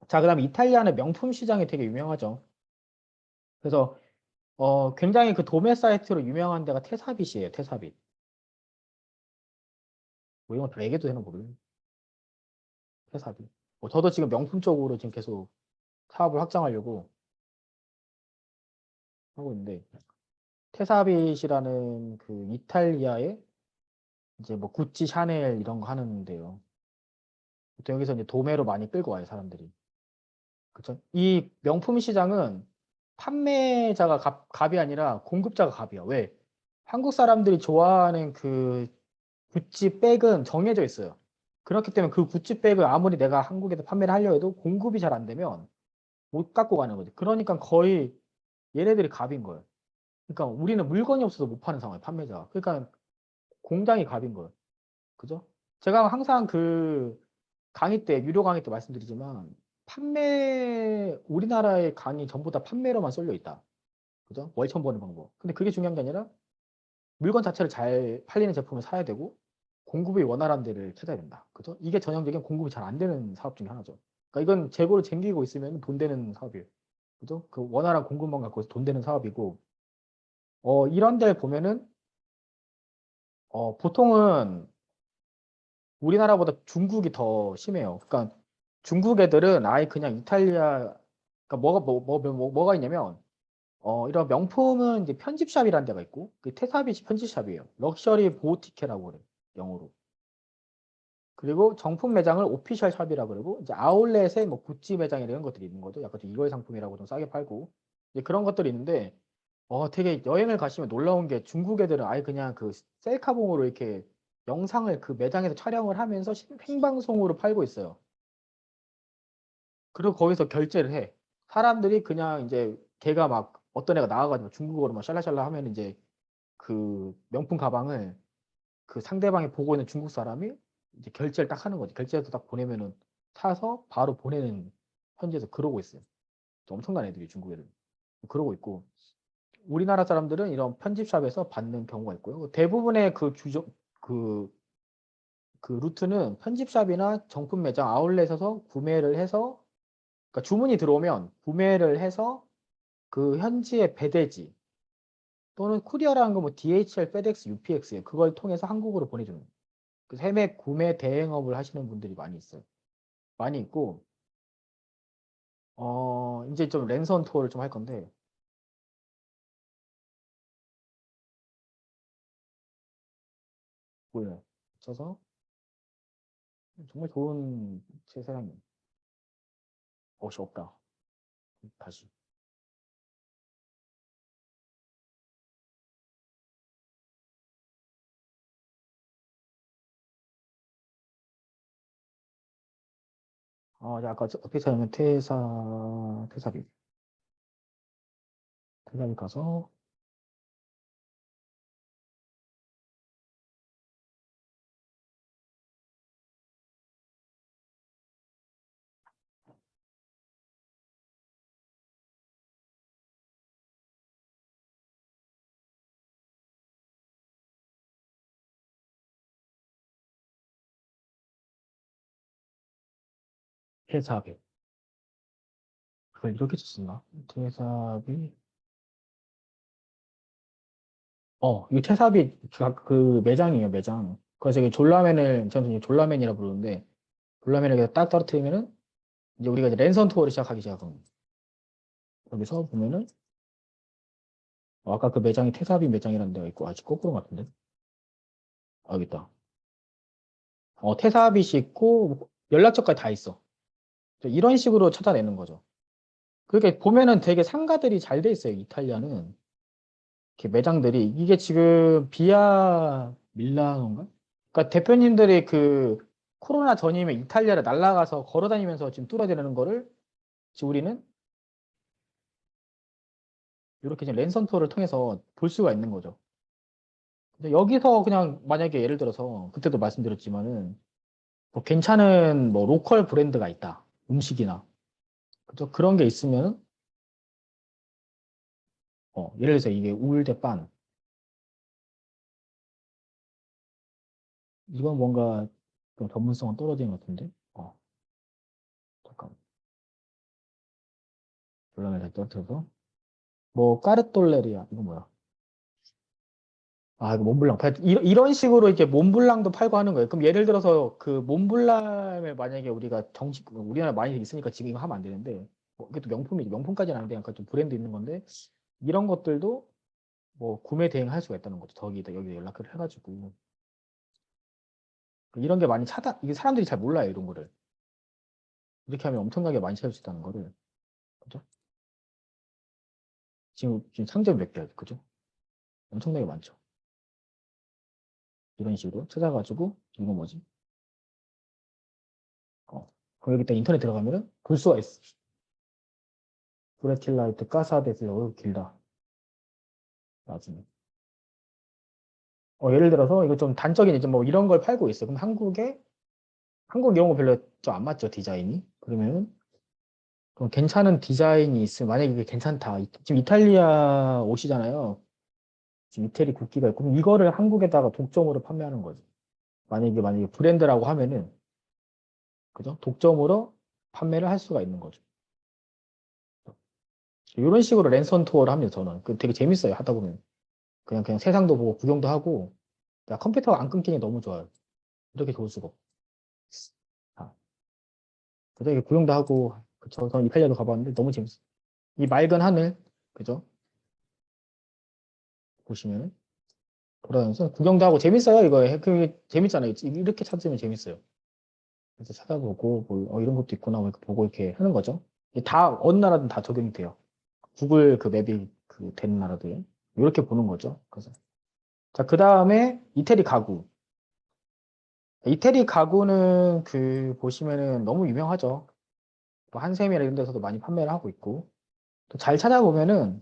자, 그다음 이탈리아는 명품 시장이 되게 유명하죠. 그래서 굉장히 그 도매 사이트로 유명한 데가 테사빗이에요. 테사빗. 뭐 이런 거 다 얘기해도 되나 모르겠네. 테사빗. 저도 지금 명품 쪽으로 지금 계속 사업을 확장하려고 하고 있는데 테사빗이라는 그 이탈리아의 이제 뭐 구찌, 샤넬 이런 거 하는데요. 보통 여기서 이제 도매로 많이 끌고 와요, 사람들이. 그쵸? 이 명품 시장은 판매자가 갑이 아니라 공급자가 갑이야. 왜? 한국 사람들이 좋아하는 그 구찌 백은 정해져 있어요. 그렇기 때문에 그 구찌 백을 아무리 내가 한국에서 판매를 하려 해도 공급이 잘 안 되면 못 갖고 가는 거지. 그러니까 거의 얘네들이 갑인 거예요. 그러니까 우리는 물건이 없어서 못 파는 상황이에요, 판매자가. 그러니까 공장이 갑인 거예요. 그죠? 제가 항상 그 강의 때, 유료 강의 때 말씀드리지만 우리나라의 강의 전부 다 판매로만 쏠려 있다. 그죠? 월천 버는 방법. 근데 그게 중요한 게 아니라 물건 자체를 잘 팔리는 제품을 사야 되고 공급이 원활한 데를 찾아야 된다. 그죠? 이게 전형적인 공급이 잘 안 되는 사업 중에 하나죠. 그러니까 이건 재고를 쟁기고 있으면 돈 되는 사업이에요. 그죠? 그 원활한 공급망 갖고 돈 되는 사업이고, 이런 데를 보면은, 보통은 우리나라보다 중국이 더 심해요. 그러니까 중국 애들은 아예 그냥 이탈리아, 그러니까 뭐가 있냐면, 이런 명품은 이제 편집샵이라는 데가 있고, 그 테사빗이 편집샵이에요. 럭셔리 보티케라고 그래요. 영어로. 그리고 정품 매장을 오피셜 샵이라고 그러고, 이제 아울렛에 뭐 구찌 매장 이런 것들이 있는 거죠. 약간 좀 이거의 상품이라고 좀 싸게 팔고. 이제 그런 것들이 있는데, 되게 여행을 가시면 놀라운 게 중국 애들은 아예 그냥 그 셀카봉으로 이렇게 영상을 그 매장에서 촬영을 하면서 생방송으로 팔고 있어요. 그리고 거기서 결제를 해. 사람들이 그냥 이제 걔가 막 어떤 애가 나와가지고 중국어로 막 샬라샬라 하면 이제 그 명품 가방을 그 상대방이 보고 있는 중국 사람이 이제 결제를 딱 하는 거지. 결제해서 딱 보내면은 사서 바로 보내는 현지에서 그러고 있어요. 엄청난 애들이 중국 애들. 그러고 있고 우리나라 사람들은 이런 편집샵에서 받는 경우가 있고요. 대부분의 그, 그 루트는 편집샵이나 정품 매장 아울렛에서 구매를 해서 그러니까 주문이 들어오면 구매를 해서 그 현지의 배대지 또는 쿠리어라는 거 뭐 DHL, 페덱스, UPX에 그걸 통해서 한국으로 보내주는 거예요. 그래서 해외 구매 대행업을 하시는 분들이 많이 있어요. 많이 있고 이제 좀 랜선 투어를 좀 할 건데 보여요. 쳐서 정말 좋은 세상이에요. 옷이 없다. 다시. 아까 앞에 사는 퇴사비 가서 퇴사비. 그걸 이렇게 썼나? 퇴사비. 이거 퇴사비 그 매장이에요, 매장. 그래서 이게 저는 이제 졸라맨이라 부르는데 졸라맨을 이렇게 딱 떨어뜨리면은 이제 우리가 이제 랜선 투어를 시작하기 시작합니다. 여기서 보면은 아까 그 매장이 퇴사비 매장이라는 데가 있고 아직 거꾸로 같은데. 여기 있다. 퇴사빗이 있고 연락처까지 다 있어. 이런 식으로 찾아내는 거죠. 그렇게 보면은 되게 상가들이 잘 돼 있어요. 이탈리아는 이렇게 매장들이 이게 지금 비아 밀라노인가? 그러니까 대표님들이 그 코로나 전이면 이탈리아를 날아가서 걸어 다니면서 지금 뚫어내는 거를 지금 우리는 이렇게 지금 랜선 투어를 통해서 볼 수가 있는 거죠. 근데 여기서 그냥 만약에 예를 들어서 그때도 말씀드렸지만은 뭐 괜찮은 뭐 로컬 브랜드가 있다. 음식이나 그죠? 그런 게 있으면 예를 들어서 이게 우울대빵 이건 뭔가 좀 전문성은 떨어지는 것 같은데 잠깐 논란을 다시 떨어뜨려서 뭐 까르톨레리아 이거 뭐야? 이거 몬블랑 이런 식으로 이렇게 몬블랑도 팔고 하는 거예요. 그럼 예를 들어서 그 몬블랑을 만약에 우리가 정식 우리나라 많이 있으니까 지금 이거 하면 안 되는데 이게 또 명품이지 명품까지는 아닌데 약간 좀 브랜드 있는 건데 이런 것들도 뭐 구매 대행할 수가 있다는 거죠. 저기다 여기 연락을 해가지고 이런 게 많이 이게 사람들이 잘 몰라요 이런 거를 이렇게 하면 엄청나게 많이 찾을 수 있다는 거를 그죠? 지금 상점 몇 개야 그죠? 엄청나게 많죠. 이런 식으로 찾아가지고 이거 뭐지? 그럼 여기 딱 인터넷 들어가면은 볼 수가 있어. 브레틸라이트 가사데스 길다. 나중에. 예를 들어서 이거 좀 단적인 이제 뭐 이런 걸 팔고 있어. 그럼 한국 이런 거 별로 좀 안 맞죠, 디자인이? 그러면 그럼 괜찮은 디자인이 있으면 만약에 이게 괜찮다. 지금 이탈리아 옷이잖아요. 지금 이태리 국기가 있고 그럼 이거를 한국에다가 독점으로 판매하는 거죠. 만약에 브랜드라고 하면은 그죠? 독점으로 판매를 할 수가 있는 거죠. 이런 식으로 랜선 투어를 합니다, 저는. 그 되게 재밌어요, 하다 보면. 그냥 세상도 보고 구경도 하고, 야, 컴퓨터가 안 끊기니 너무 좋아요. 이렇게 좋을 수가 없고. 아, 그죠? 이게 구경도 하고, 그쵸? 저는 이탈리아도 가봤는데 너무 재밌어요. 이 맑은 하늘, 그죠? 보시면, 돌아다니면서 구경도 하고 재밌어요, 이거. 그 재밌잖아요. 이렇게 찾으면 재밌어요. 그래서 찾아보고, 뭐, 이런 것도 있구나, 뭐 이렇게 보고 이렇게 하는 거죠. 이게 다, 어느 나라든 다 적용이 돼요. 구글 그 맵이 그 되는 나라도요. 이렇게 보는 거죠. 그래서. 자, 그 다음에 이태리 가구. 이태리 가구는 그 보시면은 너무 유명하죠. 또 한샘이나 이런 데서도 많이 판매를 하고 있고 또 잘 찾아보면은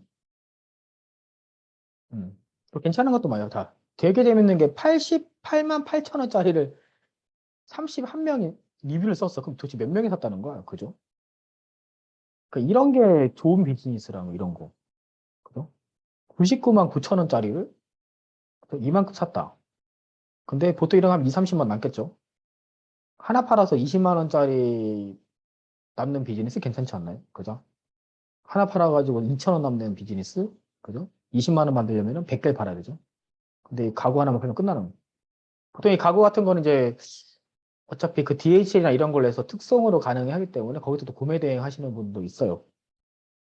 또 괜찮은 것도 많아요. 다 되게 재밌는 게 88만 8천 원짜리를 31명이 리뷰를 썼어. 그럼 도대체 몇 명이 샀다는 거야? 그죠? 그러니까 이런 게 좋은 비즈니스라는 거, 이런 거. 그죠? 99만 9천 원짜리를 이만큼 샀다. 근데 보통 이런 한 2, 30만 남겠죠? 하나 팔아서 20만 원짜리 남는 비즈니스 괜찮지 않나요? 그죠? 하나 팔아가지고 2천 원 남는 비즈니스, 그죠? 20만 원 만들려면 100개를 팔아야 되죠. 근데 이 가구 하나만 팔면 끝나는 거예요. 보통 이 가구 같은 거는 이제 어차피 그 DHL이나 이런 걸로 해서 특성으로 가능하기 때문에 거기서 또 구매 대행 하시는 분도 있어요.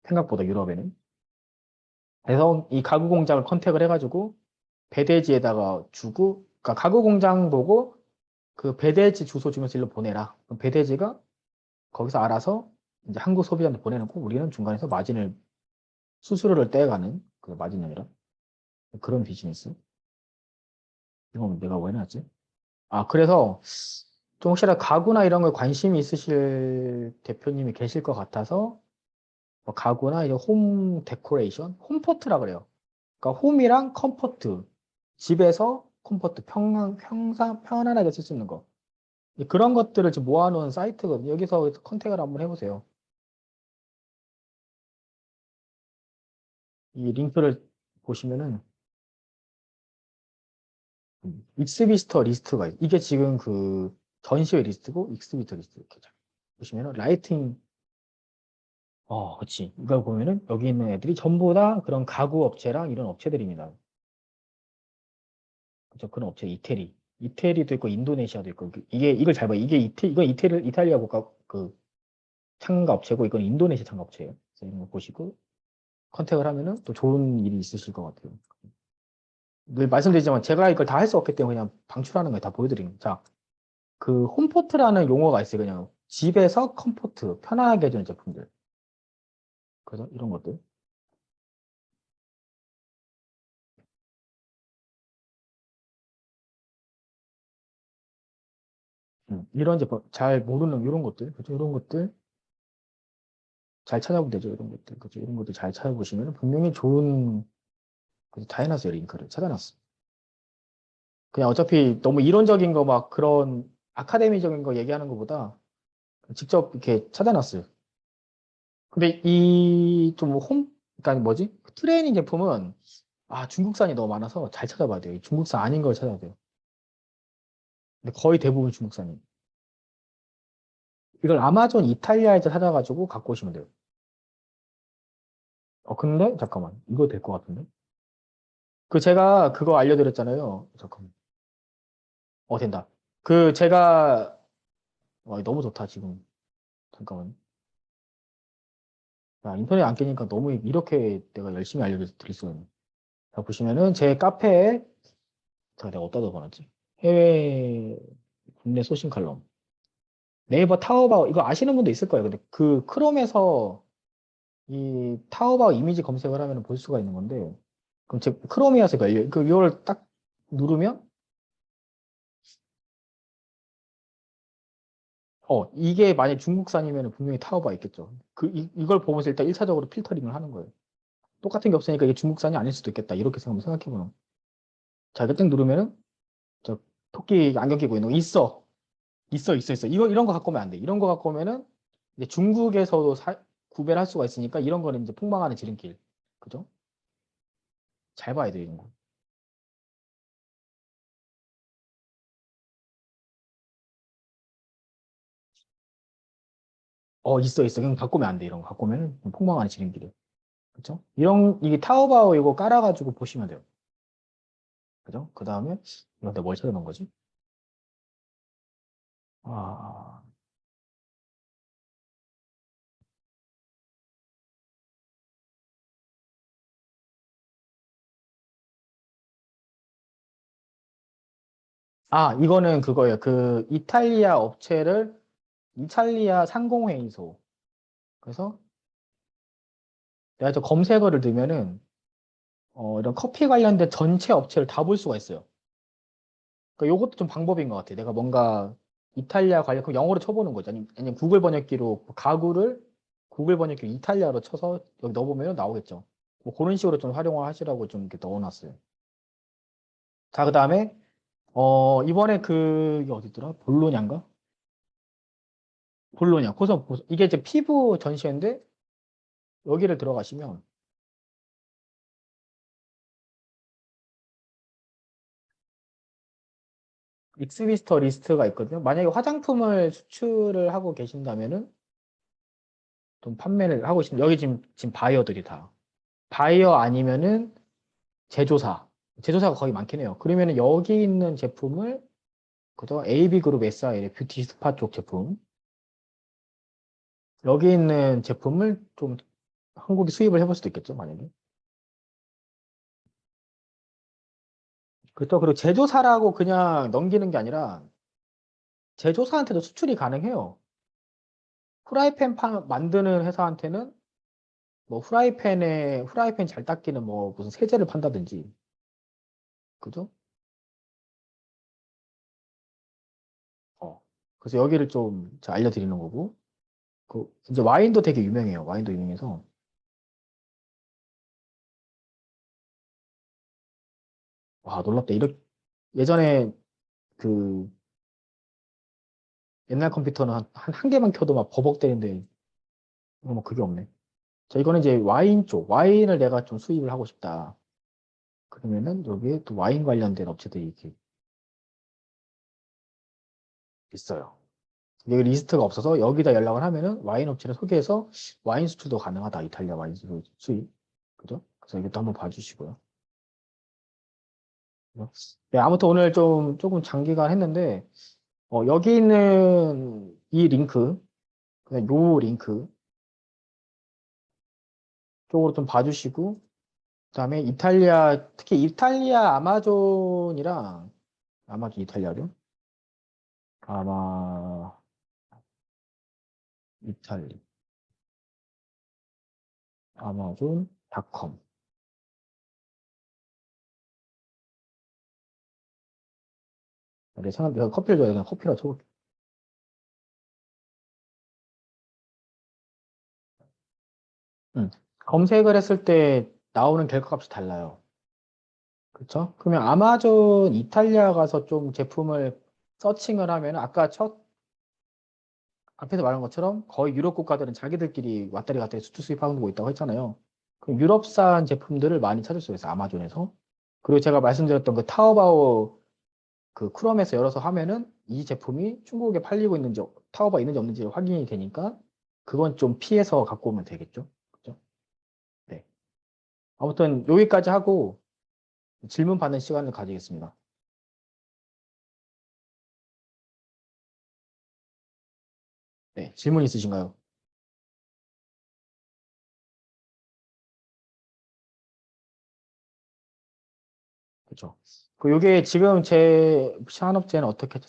생각보다 유럽에는. 그래서 이 가구 공장을 컨택을 해가지고 배대지에다가 주고, 그러니까 가구 공장 보고 그 배대지 주소 주면서 일로 보내라. 그럼 배대지가 거기서 알아서 이제 한국 소비자한테 보내놓고 우리는 중간에서 마진을 수수료를 떼가는 그 마진율이라 그런 비즈니스. 이건 내가 왜 해놨지? 그래서 좀 혹시나 가구나 이런 거에 관심이 있으실 대표님이 계실 것 같아서 뭐 가구나 이런 홈 데코레이션, 홈포트라 그래요. 그러니까 홈이랑 컴포트, 집에서 컴포트, 편안하게 쓸 수 있는 거. 그런 것들을 지금 모아놓은 사이트거든요. 여기서 컨택을 한번 해보세요. 이 링크를 보시면은 익스비스터 리스트가 있어요. 이게 지금 그 전시회 리스트고 익스비스터 리스트 이렇게 보시면은 라이팅 그치. 이걸 보면은 여기 있는 애들이 전부 다 그런 가구 업체랑 이런 업체들입니다. 그죠? 그런 업체 이태리도 있고 인도네시아도 있고 이걸 잘 봐. 이건 이탈리아 국가 그 참가 업체고 이건 인도네시아 참가 업체예요. 그래서 이런 거 보시고 컨택을 하면은 또 좋은 일이 있으실 것 같아요. 늘 말씀드리지만 제가 이걸 다 할 수 없기 때문에 그냥 방출하는 거 다 보여드리는 거예요. 자, 그 홈포트라는 용어가 있어요. 그냥 집에서 컴포트 편안하게 해주는 제품들. 그래서 이런 것들. 이런 제품 잘 모르는 이런 것들, 그죠? 이런 것들 잘 찾아보면 되죠. 이런 것들, 그죠? 이런 것들 잘 찾아보시면 분명히 좋은 다 해놨어요. 링크를 찾아놨어. 그냥 어차피 너무 이론적인 거 막 그런 아카데미적인 거 얘기하는 것보다 직접 이렇게 찾아놨어요. 근데 이 좀 그러니까 뭐지? 트레이닝 제품은 중국산이 너무 많아서 잘 찾아봐야 돼요. 중국산 아닌 걸 찾아야 돼요. 근데 거의 대부분 중국산이에요. 이걸 아마존 이탈리아에서 찾아가지고 갖고 오시면 돼요. 근데 잠깐만 이거 될 것 같은데? 그 제가 그거 알려드렸잖아요. 잠깐만. 된다. 그 제가 너무 좋다 지금. 잠깐만. 야, 인터넷 안 깨니까 너무 이렇게 내가 열심히 알려드릴 수가 있네. 자, 보시면은 제 카페에 내가 어디다 적어놨지? 해외 국내 소싱 칼럼. 네이버 타오바오 이거 아시는 분도 있을 거예요. 근데 그 크롬에서 이 타오바오 이미지 검색을 하면 볼 수가 있는 건데 그럼 제 크롬이어서 이걸 딱 누르면 이게 만약 중국산이면 분명히 타오바가 있겠죠. 이걸 보면서 일단 1차적으로 필터링을 하는 거예요. 똑같은 게 없으니까 이게 중국산이 아닐 수도 있겠다. 이렇게 생각해보면. 자, 이거 땡 누르면은, 저, 토끼 안경 끼고 있는 거 있어. 있어. 이런 거 갖고 오면 안 돼. 이런 거 갖고 오면은, 이제 중국에서도 구별할 수가 있으니까 이런 거는 이제 폭망하는 지름길. 그죠? 잘 봐야 돼, 이런 거. 있어. 그냥 갖고 오면 안 돼. 이런 거 갖고 오면은 폭망하는 지름길이에요. 그죠? 이게 타오바오 이거 깔아가지고 보시면 돼요. 그죠? 그 다음에, 이거 내가 뭘 찾아놓은 거지? 아, 이거는 그거예요. 이탈리아 상공회의소. 그래서 내가 저 검색어를 넣으면은, 이런 커피 관련된 전체 업체를 다 볼 수가 있어요. 그러니까 요것도 좀 방법인 것 같아요. 내가 뭔가 이탈리아 관련, 그럼 영어로 쳐보는 거죠. 아니면 구글 번역기로 가구를 구글 번역기로 이탈리아로 쳐서 여기 넣어보면 나오겠죠. 뭐 그런 식으로 좀 활용을 하시라고 좀 이렇게 넣어놨어요. 자, 그 다음에, 이번에 이게 어디더라? 볼로냐인가? 볼로냐. 이게 이제 피부 전시회인데, 여기를 들어가시면, 익스비스터 리스트가 있거든요. 만약에 화장품을 수출을 하고 계신다면은, 좀 판매를 하고 계신, 여기 지금 바이어들이 다. 바이어 아니면은 제조사. 제조사가 거의 많긴 해요. 그러면은 여기 있는 제품을, 그죠? AB그룹 SIL, 뷰티 스파 쪽 제품. 여기 있는 제품을 좀 한국에 수입을 해볼 수도 있겠죠, 만약에. 그렇죠. 그리고 제조사라고 그냥 넘기는 게 아니라 제조사한테도 수출이 가능해요. 만드는 회사한테는 뭐 후라이팬 잘 닦이는 뭐 무슨 세제를 판다든지. 그죠? 어. 그래서 여기를 좀 제가 알려드리는 거고. 이제 와인도 되게 유명해요. 와인도 유명해서. 와, 놀랍다. 예전에 그 옛날 컴퓨터는 한 개만 켜도 막 버벅대는데, 이거 뭐 그게 없네. 자, 이거는 이제 와인 쪽. 와인을 내가 좀 수입을 하고 싶다. 그러면은 여기에 또 와인 관련된 업체들이 이렇게 있어요. 여기 리스트가 없어서 여기다 연락을 하면은 와인 업체를 소개해서 와인 수출도 가능하다. 이탈리아 와인 수입. 그죠? 그래서 이것도 한번 봐주시고요. 네, 아무튼 오늘 조금 장기간 했는데, 여기 있는 이 링크, 그냥 요 링크 쪽으로 좀 봐주시고, 그다음에 특히 이탈리아 아마존 이탈리아죠? 아마 이탈리 아마존닷컴. 내가 커피를 줘야 되나? 커피라 쳐볼게. 응. 검색을 했을 때 나오는 결과값이 달라요. 그렇죠? 그러면 아마존 이탈리아 가서 좀 제품을 서칭을 하면 아까 앞에서 말한 것처럼 거의 유럽 국가들은 자기들끼리 왔다리 갔다리 수출 수입하는 거 있다고 했잖아요. 그럼 유럽산 제품들을 많이 찾을 수 있어요. 아마존에서. 그리고 제가 말씀드렸던 그 타오바오 그 크롬에서 열어서 하면은 이 제품이 중국에 팔리고 있는지 타오바오 있는지 없는지 확인이 되니까 그건 좀 피해서 갖고 오면 되겠죠. 그죠? 네. 아무튼 여기까지 하고 질문 받는 시간을 가지겠습니다. 네. 질문 있으신가요? 그렇죠. 요게 지금 제 산업재는 어떻게 했죠?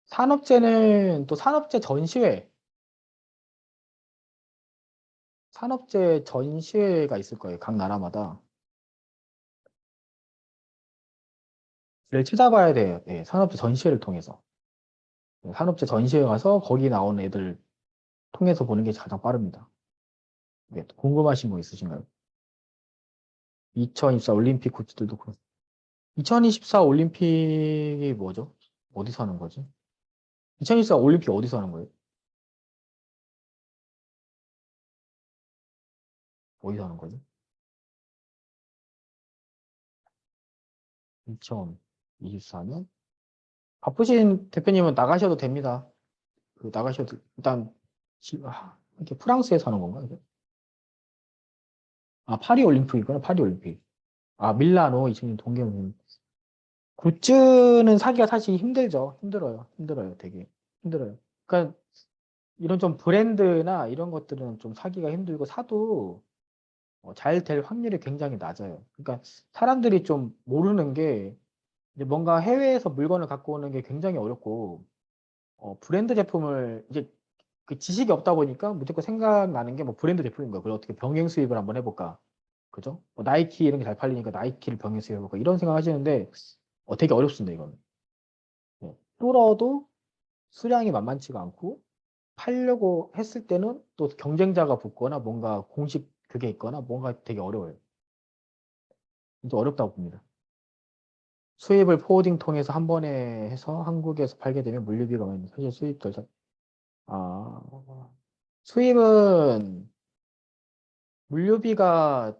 산업재는 또 산업재 전시회가 있을 거예요. 각 나라마다. 를 찾아봐야 돼요. 네, 산업재 전시회를 통해서. 산업체 전시회 가서 거기 나온 애들 통해서 보는 게 가장 빠릅니다. 네, 궁금하신 거 있으신가요? 2024 올림픽 굿즈들도 그렇고. 2024 올림픽이 뭐죠? 어디서 하는 거지? 2024 올림픽 어디서 하는 거예요? 어디서 하는 거지? 2024년? 바쁘신 대표님은 나가셔도 됩니다. 나가셔도, 일단, 이렇게 프랑스에서 하는 건가, 이게? 아, 파리 올림픽이구나, 파리 올림픽. 아, 밀라노, 2000년 동계올림픽. 굿즈는 사기가 사실 힘들죠. 힘들어요. 되게. 힘들어요. 그러니까, 이런 좀 브랜드나 이런 것들은 좀 사기가 힘들고, 사도 잘 될 확률이 굉장히 낮아요. 그러니까, 사람들이 좀 모르는 게, 이제 뭔가 해외에서 물건을 갖고 오는 게 굉장히 어렵고, 브랜드 제품을 이제 그 지식이 없다 보니까 무조건 생각나는 게 뭐 브랜드 제품인 거야. 그걸 어떻게 병행 수입을 한번 해볼까? 그죠? 뭐 나이키 이런 게 잘 팔리니까 나이키를 병행 수입해볼까? 이런 생각 하시는데 되게 어렵습니다, 이거는. 네. 뚫어도 수량이 만만치가 않고 팔려고 했을 때는 또 경쟁자가 붙거나 뭔가 공식 그게 있거나 뭔가 되게 어려워요. 진짜 어렵다고 봅니다. 수입을 포워딩 통해서 한 번에 해서 한국에서 팔게 되면 물류비가 많이 사실 수입 절차. 아, 수입은 물류비가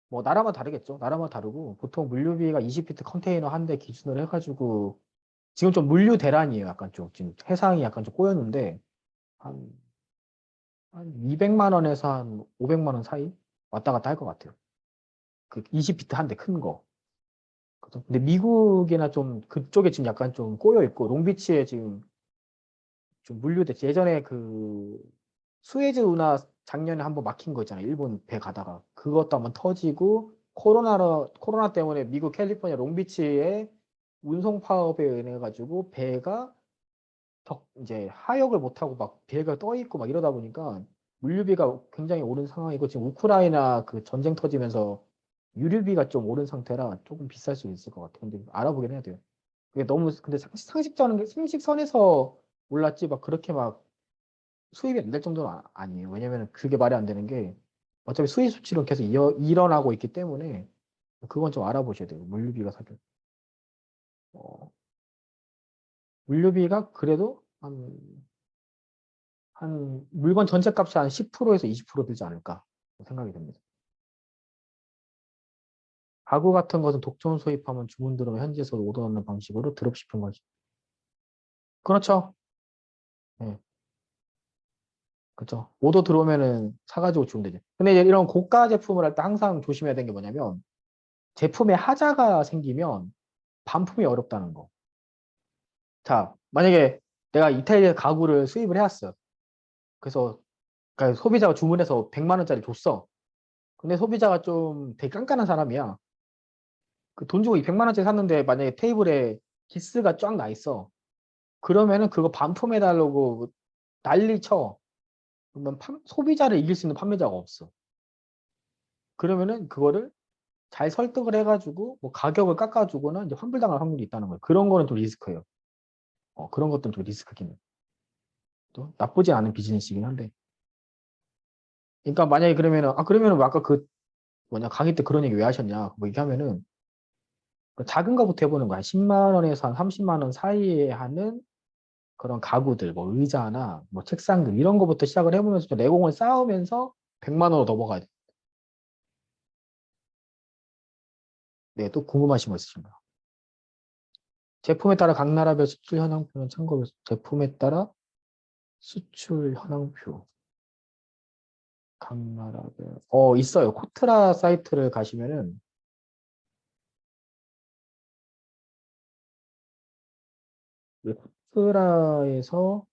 뭐 나라마다 다르겠죠. 나라마다 다르고 보통 물류비가 20피트 컨테이너 한 대 기준으로 해가지고 지금 좀 물류 대란이에요. 약간 좀 지금 해상이 약간 좀 꼬였는데 한, 한 200만 원에서 한 500만 원 사이 왔다 갔다 할 것 같아요. 그 20피트 한 대 큰 거. 그죠? 근데 미국이나 좀 그쪽에 지금 약간 좀 꼬여 있고 롱비치에 지금 좀 물류대 예전에 그 수에즈 운하 작년에 한번 막힌 거 있잖아요. 일본 배 가다가. 그것도 한번 터지고, 코로나 때문에 미국 캘리포니아 롱비치에 운송 파업에 의해 가지고 배가 이제 하역을 못하고 막 배가 떠 있고 막 이러다 보니까 물류비가 굉장히 오른 상황이고, 지금 우크라이나 그 전쟁 터지면서 유류비가 좀 오른 상태라 조금 비쌀 수 있을 것 같아요. 근데 알아보긴 해야 돼요. 그게 너무, 근데 상식선에서 올랐지, 막 그렇게 막 수입이 안 될 정도는 아니에요. 왜냐면 그게 말이 안 되는 게 어차피 수입 수치로 계속 일어나고 있기 때문에 그건 좀 알아보셔야 돼요. 물류비가 사실. 어, 물류비가 그래도 한 물건 전체 값이 한 10%에서 20% 들지 않을까 생각이 됩니다. 가구 같은 것은 독점 수입하면 주문 들어오면 현지에서 오더 넣는 방식으로 드롭시핑 거지. 그렇죠. 네, 그렇죠. 오더 들어오면은 사가지고 주면 되죠. 근데 이제 이런 고가 제품을 할 때 항상 조심해야 되는 게 뭐냐면 제품에 하자가 생기면 반품이 어렵다는 거. 자, 만약에 내가 이탈리아 가구를 수입을 해왔어. 그래서 그러니까 소비자가 주문해서 100만 원짜리 줬어. 근데 소비자가 좀 되게 깐깐한 사람이야. 그 돈 주고 이 100만 원짜리 샀는데 만약에 테이블에 기스가 쫙 나 있어. 그러면은 그거 반품해달라고 난리 쳐. 그러면 소비자를 이길 수 있는 판매자가 없어. 그러면은 그거를 잘 설득을 해가지고 뭐 가격을 깎아주거나 이제 환불당할 확률이 있다는 거예요. 그런 거는 좀 리스크예요. 그런 것들은 좀 리스크긴 해. 또 나쁘지 않은 비즈니스이긴 한데. 그러니까 만약에 그러면은 뭐 아까 그 뭐냐 강의 때 그런 얘기 왜 하셨냐 뭐 얘기하면은 그 작은 거부터 해보는 거야. 10만 원에서 한 30만 원 사이에 하는 그런 가구들, 뭐 의자나 뭐 책상들 이런 거부터 시작을 해보면서 좀 내공을 쌓으면서 100만 원으로 넘어가야 돼. 네, 또 궁금하신 거 있으신가요? 제품에 따라 각 나라별 수출 현황표는 참고로 제품에 따라 수출 현황표 각 나라별 있어요. 코트라 사이트를 가시면은 이 코트라에서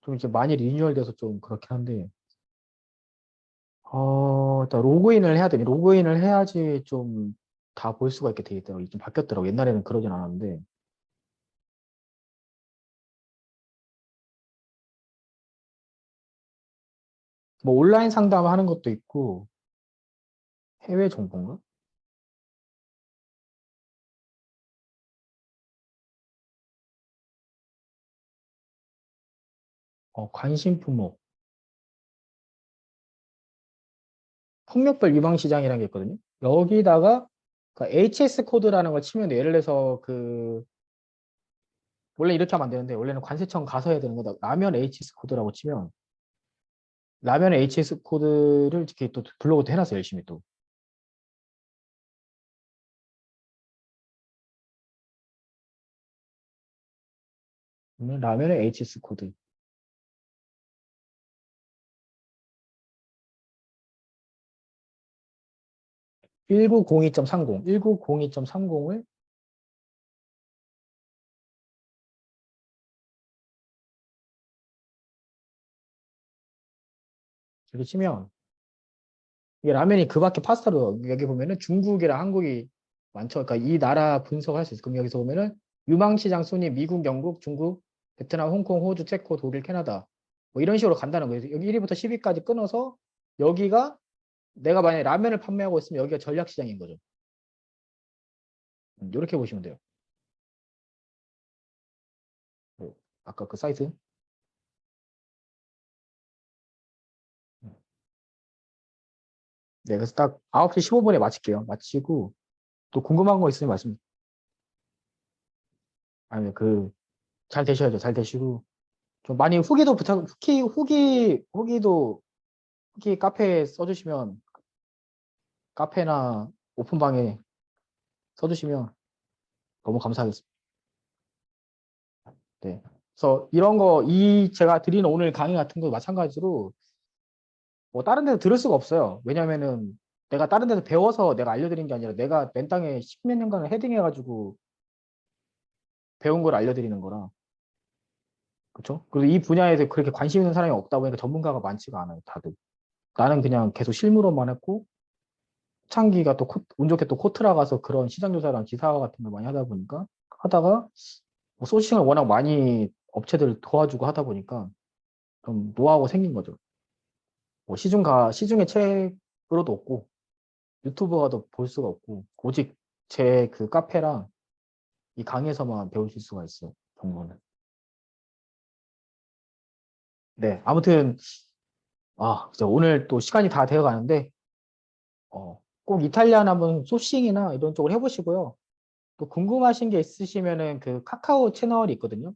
좀 이제 많이 리뉴얼돼서 좀 그렇긴 한데 일단 로그인을 해야 되니 로그인을 해야지 좀 다 볼 수가 있게 돼 있더라고요. 좀 바뀌었더라고요. 옛날에는 그러진 않았는데 뭐 온라인 상담하는 것도 있고 해외 정보인가? 관심 품목. 폭력별 유망 시장이라는 게 있거든요. 여기다가 그 HS 코드라는 걸 치면 예를 들어서 원래 이렇게 하면 안 되는데 원래는 관세청 가서 해야 되는 거다. 라면 HS 코드라고 치면 라면 HS 코드를 이렇게 또 블로그도 해놨어요. 열심히 또. 라면의 HS 코드. 1902.30, 1902.30을 이렇게 치면 이게 라면이 그 밖에 파스타로 여기 보면은 중국이랑 한국이 많죠. 그러니까 이 나라 분석할 수 있어요. 그럼 여기서 보면은 유망시장 순위 미국, 영국, 중국, 베트남, 홍콩, 호주, 체코, 독일, 캐나다 뭐 이런 식으로 간다는 거예요. 여기 1위부터 10위까지 끊어서 여기가 내가 만약에 라면을 판매하고 있으면 여기가 전략시장인 거죠. 이렇게 보시면 돼요. 아까 그 사이트. 네, 그래서 딱 9시 15분에 마칠게요. 마치고 또 궁금한 거 있으면 말씀. 아니 잘 되셔야죠. 잘 되시고 좀 많이 후기도 부탁. 후기 카페에 써주시면 카페나 오픈방에 써주시면 너무 감사하겠습니다. 네. 그래서 이런 거 제가 드리는 오늘 강의 같은 거 마찬가지로 뭐 다른 데서 들을 수가 없어요. 왜냐면은 내가 다른 데서 배워서 내가 알려드린 게 아니라 내가 맨 땅에 십몇 년간을 헤딩해가지고 배운 걸 알려드리는 거라. 그렇죠? 그리고 이 분야에서 그렇게 관심 있는 사람이 없다 보니까 전문가가 많지가 않아요, 다들. 나는 그냥 계속 실무로만 했고, 창기가 또 운 좋게 또 코트라 가서 그런 시장 조사랑 기사 같은 걸 많이 하다 보니까, 하다가 뭐 소싱을 워낙 많이 업체들 도와주고 하다 보니까 좀 노하우가 생긴 거죠. 뭐 시중의 책으로도 없고, 유튜브가도 볼 수가 없고, 오직 제 그 카페랑 이 강의에서만 배우실 수가 있어요, 정보는. 네, 아무튼, 진짜 오늘 또 시간이 다 되어 가는데, 꼭 이탈리안 한번 소싱이나 이런 쪽을 해보시고요. 또 궁금하신 게 있으시면은 그 카카오 채널이 있거든요.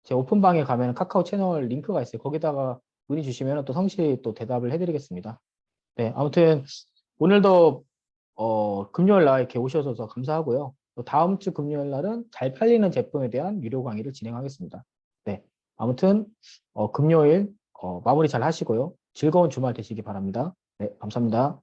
제 오픈방에 가면 카카오 채널 링크가 있어요. 거기다가 문의 주시면 또 성실히 또 대답을 해드리겠습니다. 네, 아무튼 오늘도 금요일 날 이렇게 오셔서 감사하고요. 또 다음 주 금요일 날은 잘 팔리는 제품에 대한 유료 강의를 진행하겠습니다. 네, 아무튼 금요일 마무리 잘 하시고요. 즐거운 주말 되시기 바랍니다. 네, 감사합니다.